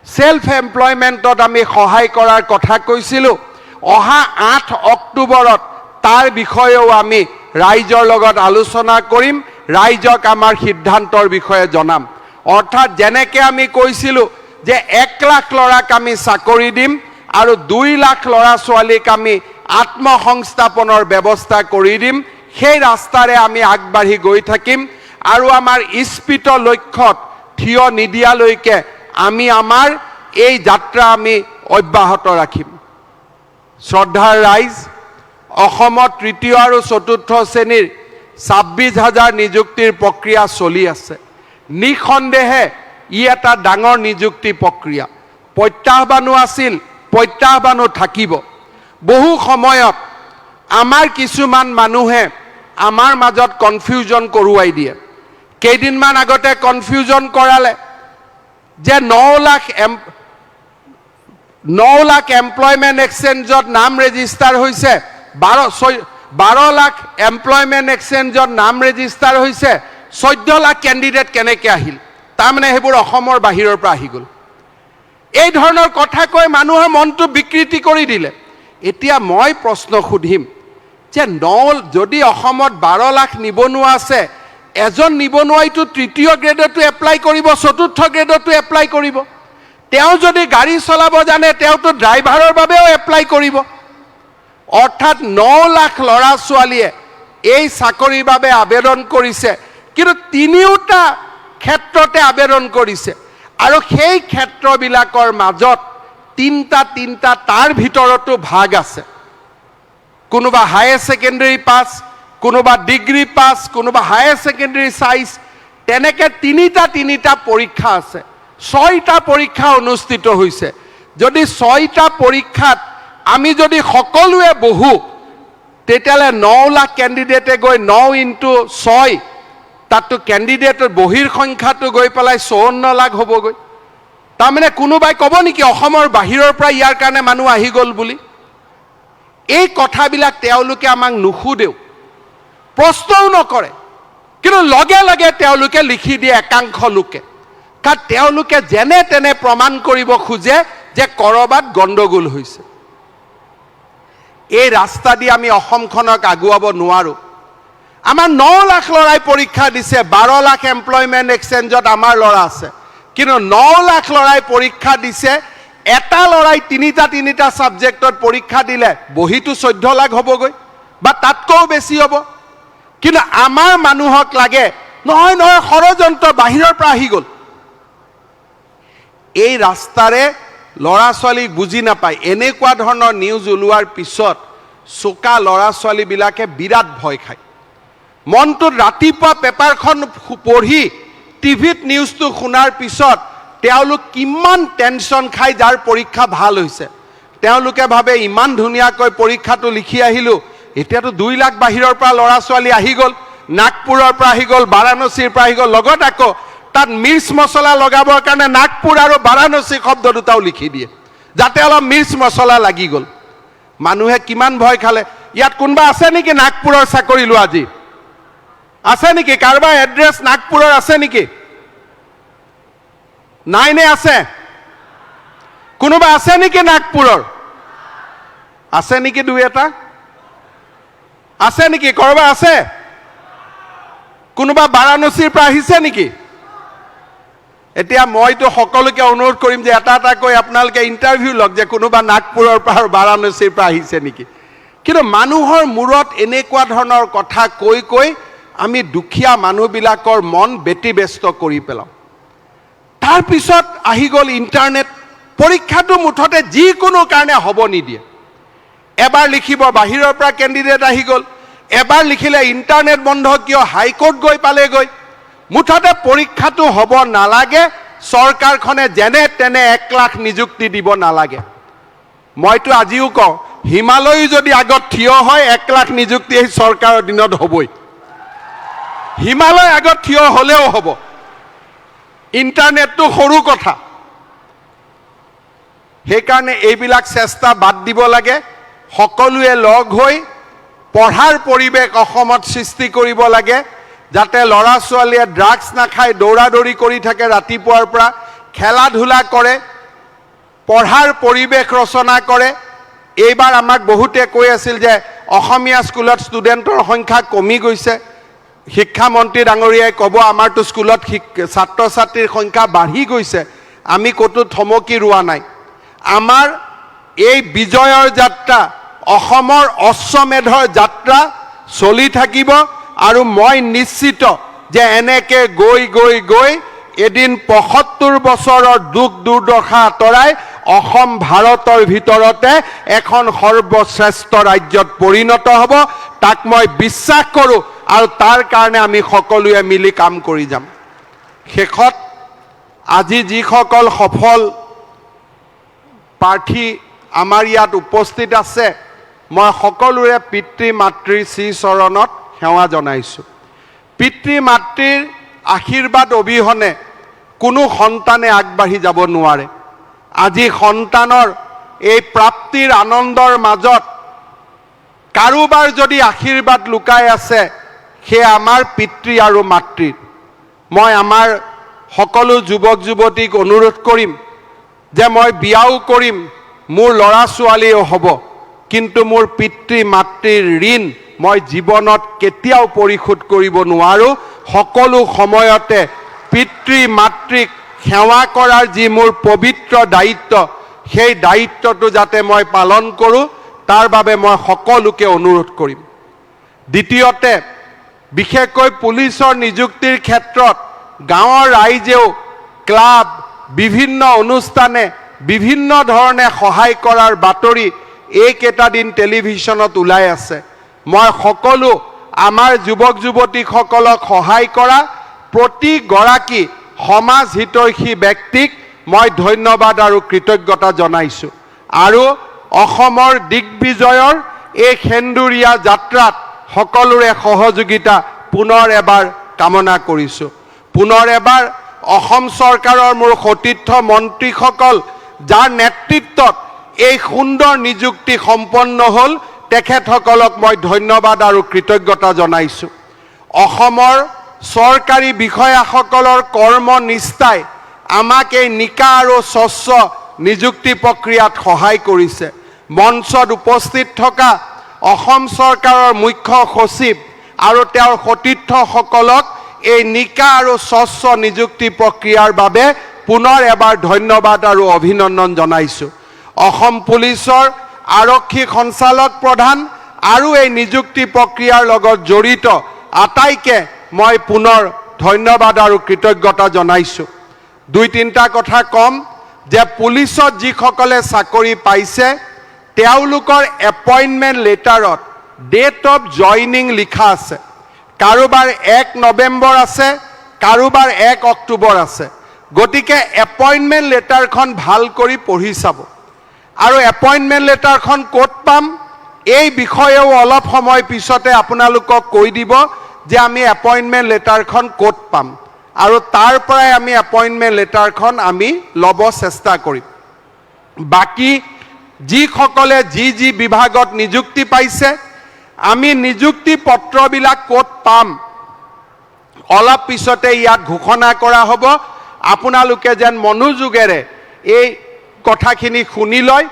সেলফ এমপ্লয়মেণ্টত আমি সহায় কৰাৰ কথা কৈছিলোঁ। অহা 8 অক্টোবৰত তাৰ বিষয়েও আমি ৰাইজৰ লগত আলোচনা কৰিম, ৰাইজক আমাৰ সিদ্ধান্তৰ বিষয়ে জনাম। অৰ্থাৎ যেনেকৈ আমি কৈছিলোঁ যে 1 লাখ ল'ৰাক আমি চাকৰি দিম আৰু 2 লাখ ল'ৰা ছোৱালীক আমি আত্মসংস্থাপনৰ ব্যৱস্থা কৰি দিম, সেই ৰাস্তাৰে আমি আগবাঢ়ি গৈ থাকিম। আৰু আমাৰ ইস্পিত লক্ষ্যত থিয় নিদিয়ালৈকে আমি আমাৰ এই যাত্ৰা আমি অব্যাহত ৰাখিম। শ্ৰদ্ধাৰ ৰাইজ, অসমত 3য় আৰু 4ৰ্থ শ্ৰেণীৰ 26,000 নিযুক্তিৰ প্ৰক্ৰিয়া চলি আছে। নিঃসন্দেহে ই এটা ডাঙৰ নিযুক্তি প্ৰক্ৰিয়া। প্ৰত্যাহ্বানো আছিল, প্ৰত্যাহ্বানো থাকিব। বহু সময়ত আমাৰ কিছুমান মানুহে আমাৰ মাজত কনফিউজন কৰোৱাই দিয়ে। কেইদিনমান আগতে কনফিউজন কৰালে যে 9 লাখ এমপ্লয়মেণ্ট এক্সচেঞ্জত নাম ৰেজিষ্টাৰ হৈছে, 12 লাখ এমপ্লয়মেণ্ট এক্সচেঞ্জত নাম ৰেজিষ্টাৰ হৈছে, 14 লাখ কেণ্ডিডেট কেনেকৈ আহিল? তাৰমানে সেইবোৰ অসমৰ বাহিৰৰ পৰা আহি গ'ল। এই ধৰণৰ কথা কৈ মানুহৰ মনটো বিকৃতি কৰি দিলে। এতিয়া মই প্ৰশ্ন সুধিম যে যদি অসমত 12 লাখ নিবনুৱা আছে, এজন নিবনুৱাইটো 3য় গ্ৰেডতো এপ্লাই কৰিব, 4ৰ্থ গ্ৰেডতো এপ্লাই কৰিব। তেওঁ যদি গাড়ী চলাব জানে, তেওঁতো ড্ৰাইভাৰৰ বাবেও এপ্লাই কৰিব। অৰ্থাৎ 9 লাখ ল'ৰা ছোৱালীয়ে এই চাকৰিৰ বাবে আবেদন কৰিছে, কিন্তু 3টা ক্ষেত্ৰতে আবেদন কৰিছে। আৰু সেই ক্ষেত্ৰবিলাকৰ মাজত 3টা তাৰ ভিতৰতো ভাগ আছে। কোনোবা হায়াৰ ছেকেণ্ডেৰী পাছ, কোনোবা ডিগ্ৰী পাছ, কোনোবা হায়াৰ ছেকেণ্ডেৰী চাইজ, তেনেকৈ 3টা পৰীক্ষা আছে। 6টা পৰীক্ষা অনুষ্ঠিত হৈছে। যদি 6টা পৰীক্ষাত আমি যদি সকলোৱে বহো, তেতিয়াহ'লে 9 লাখ কেণ্ডিডেটে গৈ 9 × 6, তাততো কেণ্ডিডেটৰ বহিৰ সংখ্যাটো গৈ পেলাই 54 লাখ হ'বগৈ। তাৰমানে কোনোবাই ক'ব নেকি অসমৰ বাহিৰৰ পৰা ইয়াৰ কাৰণে মানুহ আহি গ'ল বুলি? এই কথাবিলাক তেওঁলোকে আমাক নুসুধেও, প্ৰশ্নও নকৰে, কিন্তু লগে লগে তেওঁলোকে লিখি দিয়ে একাংশ লোকে। কাৰণ তেওঁলোকে যেনে তেনে প্ৰমাণ কৰিব খোজে যে ক'ৰবাত গণ্ডগোল হৈছে। এই ৰাস্তা দি আমি অসমখনক আগুৱাব নোৱাৰোঁ। আমাৰ 9 লাখ ল'ৰাই পৰীক্ষা দিছে, 12 লাখ এমপ্লয়মেণ্ট এক্সচেঞ্জত আমাৰ ল'ৰা আছে, কিন্তু 9 লাখ ল'ৰাই পৰীক্ষা দিছে। এটা ল'ৰাই 3টা ছাবজেক্টত পৰীক্ষা দিলে বহিটো 14 লাখ হ'বগৈ বা তাতকৈও বেছি হ'ব। কিন্তু আমাৰ মানুহক লাগে নহয় ষড়যন্ত্ৰ বাহিৰৰ পৰা আহি গ'ল। এই ৰাস্তাৰে ল'ৰা ছোৱালীক বুজি নাপায়। এনেকুৱা ধৰণৰ নিউজ ওলোৱাৰ পিছত চোকা ল'ৰা ছোৱালীবিলাকে বিৰাট ভয় খায়। মনটোত ৰাতিপুৱা পেপাৰখন পঢ়ি টিভিত নিউজটো শুনাৰ পিছত তেওঁলোক কিমান টেনশ্যন খায় যাৰ পৰীক্ষা ভাল হৈছে। তেওঁলোকে ভাবে ইমান ধুনীয়াকৈ পৰীক্ষাটো লিখি আহিলোঁ, এতিয়াতো 2 লাখ বাহিৰৰ পৰা ল'ৰা ছোৱালী আহি গ'ল, নাগপুৰৰ পৰা আহি গ'ল, বাৰাণসীৰ পৰা আহি গ'ল, লগত আকৌ তাত মিৰ্চ মছলা লগাবৰ কাৰণে নাগপুৰ আৰু বাৰাণসী শব্দ দুটাও লিখি দিয়ে, যাতে অলপ মিৰ্চ মছলা লাগি গ'ল। মানুহে কিমান ভয় খালে। ইয়াত কোনোবা আছে নেকি নাগপুৰৰ চাকৰি লোৱা? আজি আছে নেকি? কাৰোবাৰ এড্ৰেছ নাগপুৰৰ আছে নেকি? নাই নে আছে? কোনোবা আছে নেকি নাগপুৰৰ? আছে নেকি 2 এটা? আছে নেকি? কৰবা আছে? কোনোবা বাৰাণসীৰ পৰা আহিছে নেকি? এতিয়া মইতো সকলোকে অনুৰোধ কৰিম যে এটা কৈ আপোনালোকে ইণ্টাৰভিউ লওক যে কোনোবা নাগপুৰৰ পৰা আৰু বাৰাণসীৰ পৰা আহিছে নেকি। কিন্তু মানুহৰ মূৰত এনেকুৱা ধৰণৰ কথা কৈ আমি দুখীয়া মানুহবিলাকৰ মন ব্যতিব্যস্ত কৰি পেলাওঁ। তাৰ পিছত আহি গ'ল ইণ্টাৰনেট পৰীক্ষাটো মুঠতে যিকোনো কাৰণে হ'ব নিদিয়ে এবাৰ লিখিব বাহিৰৰ পৰা কেণ্ডিডেট আহি গ'ল এবাৰ লিখিলে ইণ্টাৰনেট বন্ধ কিয় হাইকোৰ্ট গৈ পালেগৈ মুঠতে পৰীক্ষাটো হ'ব নালাগে চৰকাৰখনে যেনে তেনে 1 লাখ নিযুক্তি দিব নালাগে মইতো আজিও কওঁ হিমালয় যদি আগত থিয় হয় 1 লাখ নিযুক্তি এই চৰকাৰৰ দিনত হ'বই হিমালয় আগত থিয় হ'লেও হ'ব ইণ্টাৰনেটটো সৰু কথা সেইকাৰণে এইবিলাক চেষ্টা বাদ দিব লাগে সকলোৱে লগ হৈ পঢ়াৰ পৰিৱেশ অসমত সৃষ্টি কৰিব লাগে যাতে ল'ৰা ছোৱালীয়ে ড্ৰাগছ নাখায় দৌৰাদৌৰি কৰি থাকে ৰাতিপুৱাৰ পৰা খেলা ধূলা কৰে পঢ়াৰ পৰিৱেশ ৰচনা কৰে এইবাৰ আমাক বহুতে কৈ আছিল যে অসমীয়া স্কুলত ষ্টুডেণ্টৰ সংখ্যা কমি গৈছে শিক্ষামন্ত্ৰী ডাঙৰীয়াই ক'ব আমাৰতো স্কুলত ছাত্ৰ ছাত্ৰীৰ সংখ্যা বাঢ়ি গৈছে আমি ক'তো থমকি ৰোৱা নাই আমাৰ এই বিজয়ৰ যাত্ৰা অসমৰ অশ্বমেধৰ যাত্ৰা চলি থাকিব আৰু মই নিশ্চিত যে এনেকৈ গৈ গৈ গৈ এদিন ৭৫ বছৰৰ দুখ দুৰ্দশা আঁতৰাই অসম ভাৰতৰ ভিতৰতে এখন সৰ্বশ্ৰেষ্ঠ ৰাজ্যত পৰিণত হ'ব তাক মই বিশ্বাস কৰোঁ আৰু তাৰ কাৰণে আমি সকলোৱে মিলি কাম কৰি যাম শেষত আজি যিসকল সফল প্ৰাৰ্থী আমাৰ ইয়াত উপস্থিত আছে মই সকলোৰে পিতৃ মাতৃৰ শ্ৰীচৰণত সেৱা জনাইছোঁ পিতৃ মাতৃৰ আশীৰ্বাদ অবিহনে কোনো সন্তানে আগবাঢ়ি যাব নোৱাৰে আজি সন্তানৰ এই প্ৰাপ্তিৰ আনন্দৰ মাজত কাৰোবাৰ যদি আশীৰ্বাদ লুকাই আছে সেয়া আমাৰ পিতৃ আৰু মাতৃৰ মই আমাৰ সকলো যুৱক যুৱতীক অনুৰোধ কৰিম যে মই বিয়াও কৰিম মোৰ ল'ৰা ছোৱালীও হ'ব কিন্তু মোৰ পিতৃ মাতৃৰ ঋণ মই জীৱনত কেতিয়াও পৰিশোধ কৰিব নোৱাৰোঁ সকলো সময়তে পিতৃ মাতৃক সেৱা কৰাৰ যি মোৰ পবিত্ৰ দায়িত্ব সেই দায়িত্বটো যাতে মই পালন কৰোঁ তাৰ বাবে মই সকলোকে অনুৰোধ কৰিম দ্বিতীয়তে বিশেষকৈ পুলিচৰ নিযুক্তিৰ ক্ষেত্ৰত গাঁৱৰ ৰাইজেও ক্লাব বিভিন্ন অনুষ্ঠানে বিভিন্ন ধৰণে সহায় কৰাৰ বাতৰি এইকেইটা দিন টেলিভিশ্যনত ওলাই আছে মই সকলো আমাৰ যুৱক যুৱতীসকলক সহায় কৰা প্ৰতিগৰাকী সমাজ হিতৈষী ব্যক্তিক মই ধন্যবাদ আৰু কৃতজ্ঞতা জনাইছোঁ আৰু অসমৰ দিগ্বিজয়ৰ এই সেন্দুৰীয়া যাত্ৰাত সকলোৰে সহযোগিতা পুনৰ এবাৰ কামনা কৰিছোঁ পুনৰ এবাৰ অসম চৰকাৰৰ মোৰ সতীৰ্থ মন্ত্ৰীসকল যাৰ নেতৃত্বত এই সুন্দৰ নিযুক্তি সম্পন্ন হ'ল তেখেতসকলক মই ধন্যবাদ আৰু কৃতজ্ঞতা জনাইছোঁ অসমৰ চৰকাৰী বিষয়াসকলৰ কৰ্মনিষ্ঠাই আমাক এই নিকা আৰু স্বচ্ছ নিযুক্তি প্ৰক্ৰিয়াত সহায় কৰিছে মঞ্চত উপস্থিত থকা অসম চৰকাৰৰ মুখ্য সচিব আৰু তেওঁৰ সতীৰ্থসকলক এই নিকা আৰু স্বচ্ছ নিযুক্তি প্ৰক্ৰিয়াৰ বাবে পুনৰ এবাৰ ধন্যবাদ আৰু অভিনন্দন জনাইছোঁ অসম পুলিচৰ আৰক্ষী সঞ্চালক প্ৰধান আৰু এই নিযুক্তি প্ৰক্ৰিয়াৰ লগত জড়িত আটাইকে মই পুনৰ ধন্যবাদ আৰু কৃতজ্ঞতা জনাইছোঁ দুই তিনিটা কথা কম যে পুলিচত যিসকলে চাকৰি পাইছে তেওঁলোকৰ এপইণ্টমেণ্ট লেটাৰত ডেট অফ জইনিং লিখা আছে কাৰোবাৰ 1 নৱেম্বৰ আছে কাৰোবাৰ 1 অক্টোবৰ আছে গতিকে এপইণ্টমেণ্ট লেটাৰখন ভাল কৰি পঢ়ি চাব আৰু এপইণ্টমেণ্ট লেটাৰখন ক'ত পাম এই বিষয়েও অলপ সময় পিছতে আপোনালোকক কৈ দিব যে আমি এপইণ্টমেণ্ট লেটাৰখন ক'ত পাম আৰু তাৰ পৰাই আমি এপইণ্টমেণ্ট লেটাৰখন আমি ল'ব চেষ্টা কৰিম বাকী যিসকলে যি বিভাগত নিযুক্তি পাইছে আমি নিযুক্তি পত্ৰবিলাক ক'ত পাম অলপ পিছতে ইয়াত ঘোষণা কৰা হ'ব আপোনালোকে যেন মনোযোগেৰে এই কথাখিনি শুনি লয়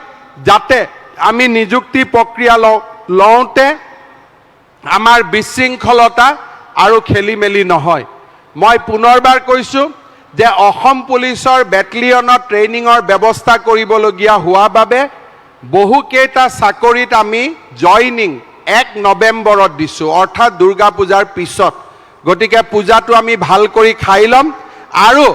যাতে আমি নিযুক্তি প্ৰক্ৰিয়া লওঁতে আমাৰ বিশৃংখলতা আৰু খেলিমেলি নহয় মই পুনৰবাৰ কৈছোঁ যে অসম পুলিচৰ বেটেলিয়নত ট্ৰেইনিঙৰ ব্যৱস্থা কৰিবলগীয়া হোৱা বাবে বহুকেইটা চাকৰিত আমি জইনিং 1 নৱেম্বৰত দিছোঁ অৰ্থাৎ দুৰ্গা পূজাৰ পিছত গতিকে পূজাটো আমি ভাল কৰি খাই ল'ম আৰু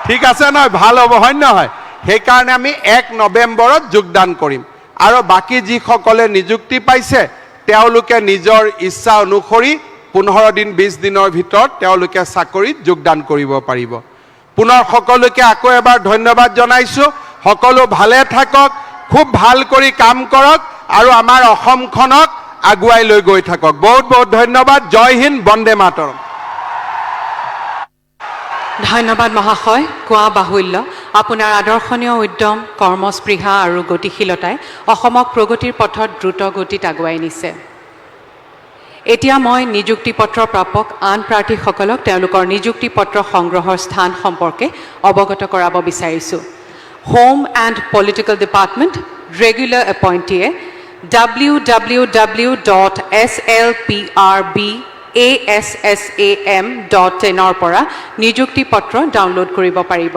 ঠিক আছে নহয়, ভাল হ'ব হয় নহয়? সেইকাৰণে আমি 1 নৱেম্বৰত যোগদান কৰিম আৰু বাকী যিসকলে নিযুক্তি পাইছে তেওঁলোকে নিজৰ ইচ্ছা অনুসৰি 15 দিন 20 দিনৰ ভিতৰত তেওঁলোকে চাকৰিত যোগদান কৰিব পাৰিব। পুনৰ সকলোকে আকৌ এবাৰ ধন্যবাদ জনাইছোঁ। সকলো ভালে থাকক, খুব ভাল কৰি কাম কৰক আৰু আমাৰ অসমখনক আগুৱাই লৈ গৈ থাকক। বহুত বহুত ধন্যবাদ। জয় হিন্দ, বন্দে মাতৰম। ধন্যবাদ মহাশয়। কোৱা বাহুল্য, আপোনাৰ আদৰ্শনীয় উদ্যম, কৰ্মস্পৃহা আৰু গতিশীলতাই অসমক প্ৰগতিৰ পথত দ্ৰুত গতিত আগুৱাই নিছে। এতিয়া মই নিযুক্তি পত্ৰ প্ৰাপক আন প্ৰাৰ্থীসকলক তেওঁলোকৰ নিযুক্তি পত্ৰ সংগ্ৰহৰ স্থান সম্পৰ্কে অৱগত কৰাব বিচাৰিছোঁ। Home and political department regular এপইণ্টিয়ে www.slprbassam.in পৰা নিযুক্তি পত্ৰ ডাউনলোড কৰিব পাৰিব।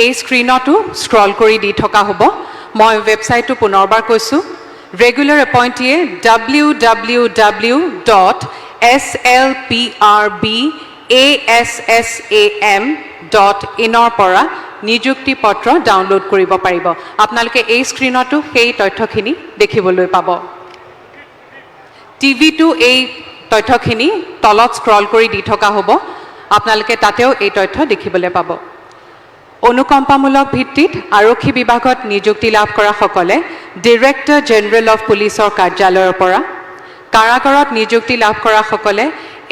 এই স্ক্ৰীনতো স্ক্ৰল কৰি দি থকা হ'ব। মই ৱেবছাইটটো পুনৰবাৰ কৈছোঁ, ৰেগুলাৰ এপইণ্টিয়ে www.slprbassam.in পৰা নিযুক্তি পত্ৰ ডাউনলোড কৰিব পাৰিব। আপোনালোকে এই স্ক্ৰীনতো সেই তথ্যখিনি দেখিবলৈ পাব। টিভিটো এই তথ্যখিনি তলত স্ক্ৰল কৰি দি থকা হ'ব, আপোনালোকে তাতেও এই তথ্য দেখিবলৈ পাব। অনুকম্পামূলক ভিত্তিত আৰক্ষী বিভাগত নিযুক্তি লাভ কৰা সকলে ডিৰেক্টৰ জেনেৰেল অফ পুলিচৰ কাৰ্যালয়ৰ পৰা, কাৰাগাৰত নিযুক্তি লাভ কৰা সকলে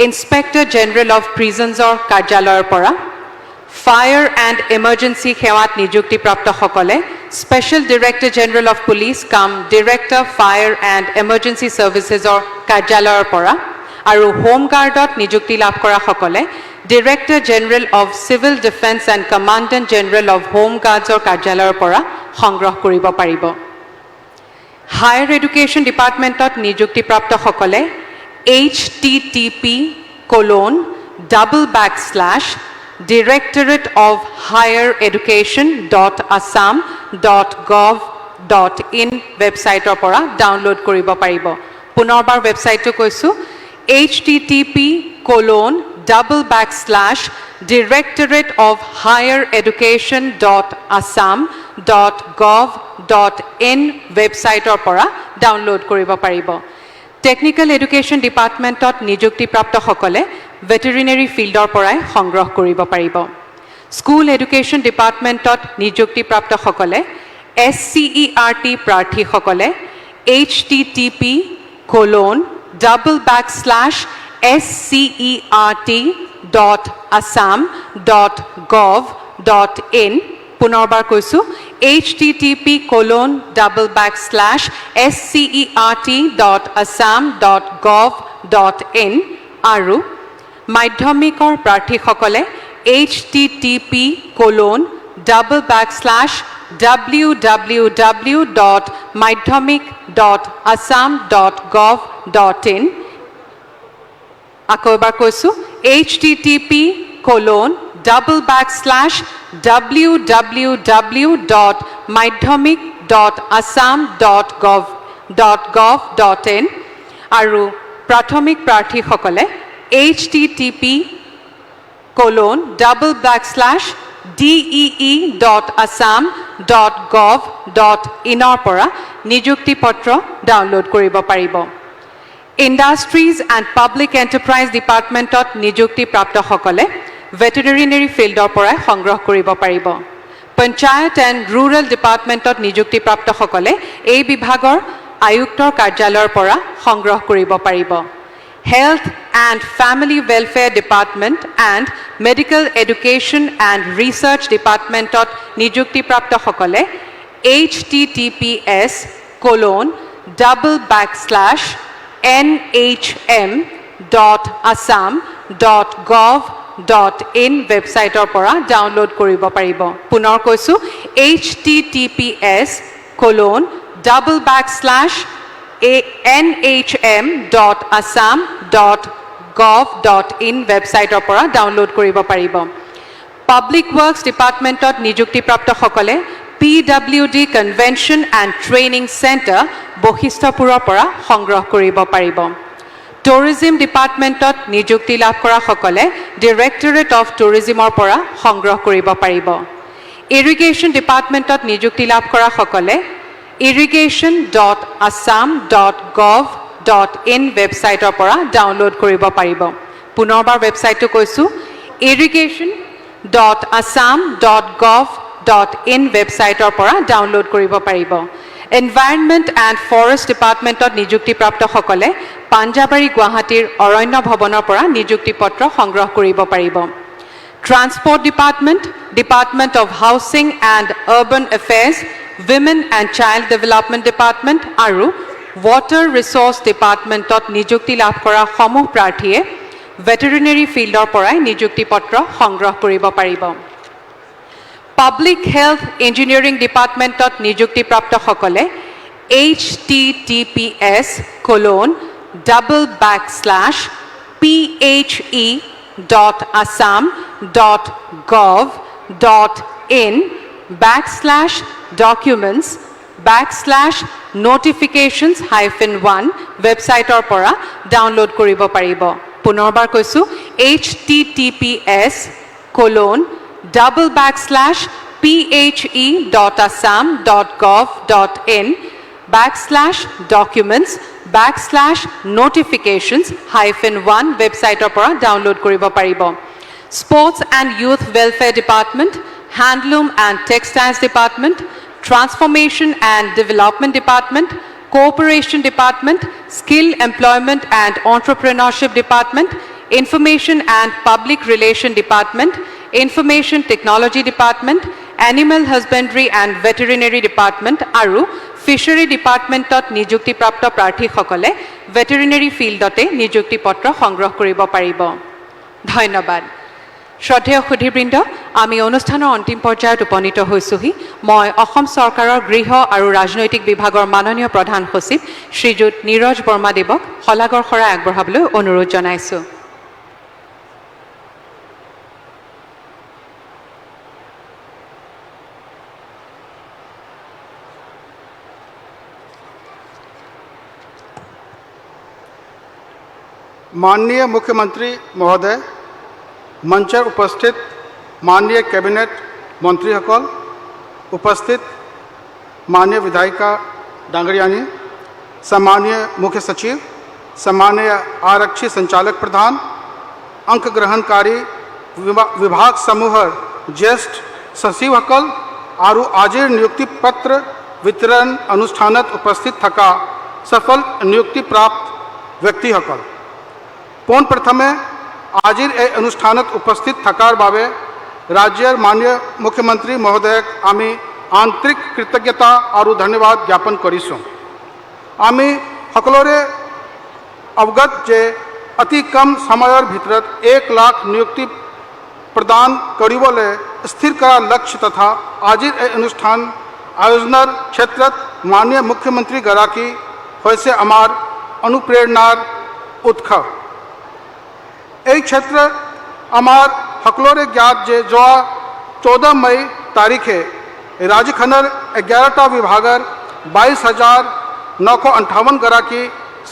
ইন্সপেক্টৰ জেনেৰেল অফ প্ৰিজনছৰ কাৰ্যালয়ৰ পৰা, ফায়াৰ এণ্ড ইমাৰ্জেঞ্চি সেৱাত নিযুক্তিপ্ৰাপ্ত সকলে special director general of police কাম ডিৰেক্টৰ ফায়াৰ এণ্ড ইমাৰ্জেঞ্চি ছাৰ্ভিচেছৰ কাৰ্যালয়ৰ পৰা আৰু হোম গাৰ্ডত নিযুক্তি লাভ কৰা সকলে director general of civil defence and commandant general of home গাৰ্ডছৰ কাৰ্যালয়ৰ পৰা সংগ্ৰহ কৰিব পাৰিব। হায়াৰ এডুকেশ্যন ডিপাৰ্টমেণ্টত নিযুক্তিপ্ৰাপ্ত সকলে http://directorate-of-higher-education.assam.gov.in ৱেবছাইটৰ পৰা ডাউনলোড কৰিব পাৰিব। পুনৰবাৰ ৱেবছাইটটো কৈছোঁ, http://directorate-of-higher-education.assam.gov.in ৱেবছাইটৰ পৰা ডাউনলোড কৰিব পাৰিব। টেকনিকেল এডুকেশ্যন ডিপাৰ্টমেণ্টত নিযুক্তিপ্ৰাপ্ত সকলে ভেটেৰিনেৰী ফিল্ডৰ পৰাই সংগ্ৰহ কৰিব পাৰিব। স্কুল এডুকেশ্যন ডিপাৰ্টমেণ্টত নিযুক্তিপ্ৰাপ্ত সকলে SCERT প্ৰাৰ্থীসকলে http://scert.assam.gov.in পুনৰবাৰ কৈছোঁ, http://scert.assam.gov.in আৰু মাধ্যমিকৰ প্ৰাৰ্থীসকলে http://www.madhyamik.assam.gov.in আকৌ এবাৰ কৈছোঁ, http://www.madhyamik.assam.gov.in আৰু প্ৰাথমিক প্ৰাৰ্থীসকলে http://dee.assam.gov.in পৰা নিযুক্তি পত্ৰ ডাউনলোড কৰিব পাৰিব। ইণ্ডাষ্ট্ৰিজ এণ্ড পাব্লিক এণ্টাৰপ্ৰাইজ ডিপাৰ্টমেণ্টত নিযুক্তিপ্ৰাপ্ত সকলে ভেটেৰিনেৰী ফিল্ডৰ পৰাই সংগ্ৰহ কৰিব পাৰিব। পঞ্চায়ত এণ্ড ৰুৰেল ডিপাৰ্টমেণ্টত নিযুক্তিপ্ৰাপ্ত সকলে এই বিভাগৰ আয়ুক্তৰ কাৰ্যালয়ৰ পৰা সংগ্ৰহ কৰিব পাৰিব। Health and family welfare department and medical education and research ডিপাৰ্টমেণ্টত নিযুক্তিপ্ৰাপ্ত সকলে https://nhm.assam.gov.in ৱেবছাইটৰ পৰা ডাউনলোড কৰিব পাৰিব। পুনৰ কৈছোঁ, https://nhm.assam.gov.in ৱেবছাইটৰ পৰা ডাউনলোড কৰিব পাৰিব। পাব্লিক ৱৰ্কছ ডিপাৰ্টমেণ্টত নিযুক্তিপ্ৰাপ্ত সকলে PWD Convention and Training Center বশিষ্ঠপুৰৰ পৰা সংগ্ৰহ কৰিব পাৰিব টুৰিজম ডিপাৰ্টমেণ্টত নিযুক্তি লাভ কৰা সকলে ডাইৰেক্টৰেট অফ টুৰিজমৰ পৰা সংগ্ৰহ কৰিব পাৰিব ইৰিগেশ্যন ডিপাৰ্টমেণ্টত নিযুক্তি লাভ কৰা সকলে irrigation.assam.gov.in ৱেবছাইটৰ পৰা ডাউনলোড কৰিব পাৰিব পুনৰবাৰ ৱেবছাইটটো কৈছো irrigation.assam.gov.in ৱেবছাইটৰ পৰা ডাউনলোড কৰিব পাৰিব এনভাইৰনমেণ্ট এণ্ড ফৰেষ্ট ডিপাৰ্টমেণ্টত নিযুক্তিপ্ৰাপ্ত সকলে পাঞ্জাবাৰী গুৱাহাটীৰ অৰণ্য ভৱনৰ পৰা নিযুক্তি পত্ৰ সংগ্ৰহ কৰিব পাৰিব transport department department of housing and urban affairs Women and Child Development Department আৰু Water Resource Departmentত নিযুক্তি লাভ কৰা সমূহ প্ৰাৰ্থীয়ে ভেটেৰিনেৰী ফিল্ডৰ পৰাই নিযুক্তি পত্ৰ সংগ্ৰহ কৰিব পাৰিব Public Health Engineering Departmentত নিযুক্তিপ্ৰাপ্ত সকলে https://phe.assam.gov.in/documents/notifications-1 ৱেবছাইটৰ পৰা ডাউনলোড কৰিব পাৰিব পুনৰবাৰ কৈছো https://phe.assam.gov.in/documents/notifications-1 ৱেবছাইটৰ পৰা ডাউনলোড কৰিব পাৰিব Sports and Youth Welfare Department Handloom and Textiles Department, Transformation and Development Department, Cooperation Department, Skill Employment and Entrepreneurship Department, Information and Public Relation Department, Information Technology Department, Animal Husbandry and Veterinary Department, আৰু Fishery Departmentত নিযুক্তিপ্ৰাপ্ত প্ৰাৰ্থীসকলে veterinary ফিল্ডতে নিযুক্তি পত্ৰ সংগ্ৰহ কৰিব পাৰিব ধন্যবাদ শ্ৰদ্ধেয় সুধীবৃন্দ আমি অনুষ্ঠানৰ অন্তিম পৰ্যায়ত উপনীত হৈছোহি মই অসম চৰকাৰৰ গৃহ আৰু ৰাজনৈতিক বিভাগৰ মাননীয় প্ৰধান সচিব শ্ৰীযুত নীৰজ বৰ্মা দেৱক শলাগৰ শৰাই আগবঢ়াবলৈ অনুৰোধ জনাইছো माननीय मुख्यमंत्री महोदय मंचर उपस्थित माननीय कैबिनेट मंत्रीসকল उपस्थित माननीय विधायिका डांगरियानी सम्मानीय मुख्य सचिव सम्मानीय आरक्षी संचालक प्रधान अंक ग्रहणकारी विभाग समूह ज्येष्ठ सचिवসকল और आजिर नियुक्ति पत्र वितरण अनुष्ठानत उपस्थित थका सफल नियुक्ति प्राप्त व्यक्तिসকল पोन प्रथमे आजिर ए अनुष्ठानत उपस्थित थकार बाबे राज्यर माननीय मुख्यमंत्री महोदय आमी आंतरिक कृतज्ञता और धन्यवाद ज्ञापन करिसों आमी सकलोरे अवगत जे अति कम समयर भितरत 1 लाख नियुक्ति प्रदान करिबोले स्थिर करा लक्ष्य तथा आजिर ए अनुष्ठान आयोजनर क्षेत्रत माननीय मुख्यमंत्री गराकी होइसे आमार अनुप्रेरणार उत्ख এই क्षेत्र आमार हकलोरे ज्ञात जे जो 14 मई तारीखे राज्यखनर 11टा विभागर 22,958 गराकी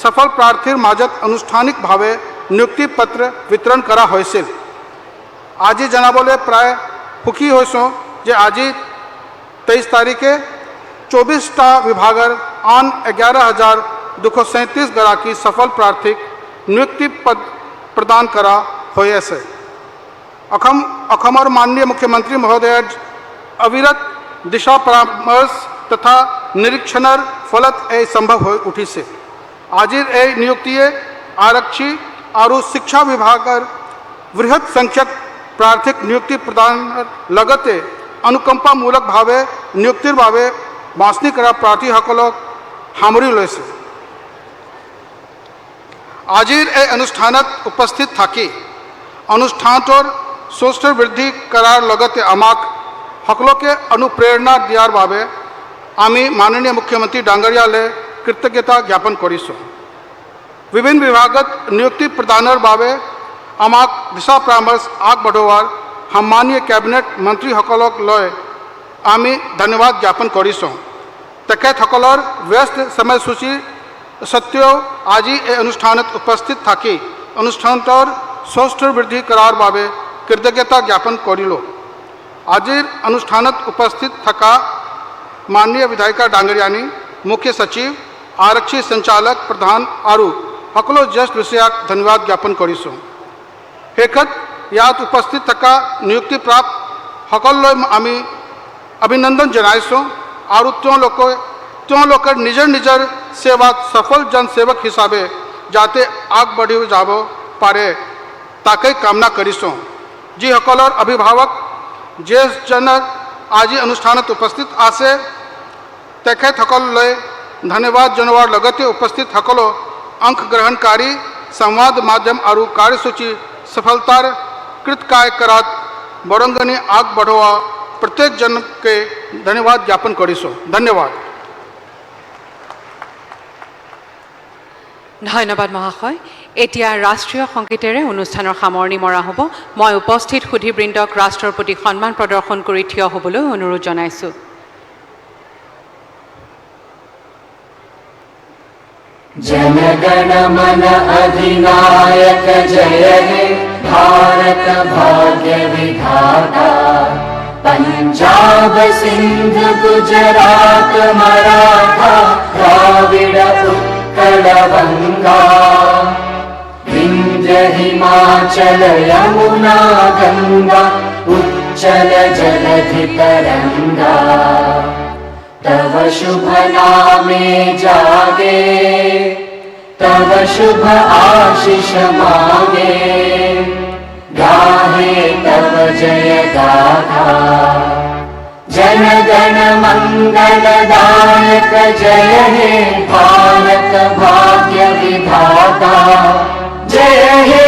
सफल प्रार्थीर माजत अनुष्ठानिक भावे नियुक्ति पत्र वितरण करा होइसिल আজি जनाबोले प्राय सुखी होइसों जे আজি 23 तारीखे 24टा विभागर आन 11,237 गराकी सफल प्रार्थी नियुक्ति पद प्रदान करा होए से अखमर माननीय मुख्यमंत्री महोदय अविरत दिशा परामर्श तथा निरीक्षणर फलत ए संभव हो उठी से आजिर ए नियुक्ति आरक्षी और शिक्षा विभागर वृहत संख्यक प्रार्थिक नियुक्ति प्रदान लगते अनुकंपा मूलक भावे नियुक्तिर भावे बाँचनी करा प्रार्थी सकलक सामरी लैसे आजिर ए अनुष्ठानत उपस्थित थाकी अनुष्ठानटर सुष्ठ वृद्धि करार लगते आमाक सकलोके अनुप्रेरणा दियार भावे आमी माननीय मुख्यमंत्री डांगरियाले कृतज्ञता ज्ञापन करिसों विभिन्न विभागत नियुक्ति प्रदानर भावे आमाक दिशा परामर्श आग बढ़ोवार हम माननीय कैबिनेट मंत्री सकलक लय আমি ধন্যবাদ জ্ঞাপন কৰিছোঁ। তেখেতসকলৰ ব্যস্ত সময়সূচী সত্ত্বেও আজি এই অনুষ্ঠানত উপস্থিত থাকি অনুষ্ঠানটোৰ সুস্থিৰ বৃদ্ধি কৰাৰ বাবে কৃতজ্ঞতা জ্ঞাপন কৰিলোঁ। আজিৰ অনুষ্ঠানত উপস্থিত থকা মাননীয় বিধায়িকা ডাঙৰীয়ানী, মুখ্য সচিব, आरक्षी संचालक प्रधान और সকলো জ্যেষ্ঠ বিষয়াক ধন্যবাদ জ্ঞাপন কৰিছোঁ। শেষত ইয়াত উপস্থিত থকা নিযুক্তিপ্ৰাপ্ত সকললৈ আমি অভিনন্দন জনাইছোঁ আৰু তেওঁলোকৰ নিজৰ নিজৰ সেৱাত সফল জনসেৱক হিচাপে যাতে আগবাঢ়ি যাব পাৰে তাকেই কামনা কৰিছোঁ। যিসকলৰ অভিভাৱক জ্যেষ্ঠজন আজি অনুষ্ঠানত উপস্থিত আছে তেখেতসকললৈ ধন্যবাদ জনোৱাৰ লগতে উপস্থিত সকলো অংশগ্ৰহণকাৰী সংবাদ মাধ্যম আৰু কাৰ্যসূচী সফলতাৰ কৃতকাৰ্য কৰাত বৰঙণি আগবঢ়োৱা প্ৰত্যেকজনকে ধন্যবাদ জ্ঞাপন কৰিছোঁ। ধন্যবাদ। ধন্যবাদ মহাশয়। এতিয়া ৰাষ্ট্ৰীয় সংগীতেৰে অনুষ্ঠানৰ সামৰণি মৰা হ'ব। মই উপস্থিত সুধীবৃন্দক ৰাষ্ট্ৰৰ প্ৰতি সন্মান প্ৰদৰ্শন কৰি থিয় হ'বলৈ অনুৰোধ জনাইছোঁ। जनगण मन अधिनायक जय हे भारत भाग्य विधाता। पंजाब सिंध गुजरात मराठा द्राविड उत्कल बंगा। विंध्य हिमाचल यमुना गंगा उच्चल जलधि तरंगा। तव शुभ नामे जागे तव शुभ आशीष मांगे। गाहे तव जय गाथा जन गण मंगलदायक जय हे भारत भाग्य विधाता। जय हे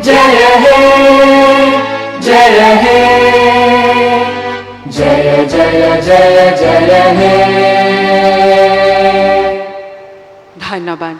जय हे जय हे जय जय जय जय हे। ধন্যবাদ।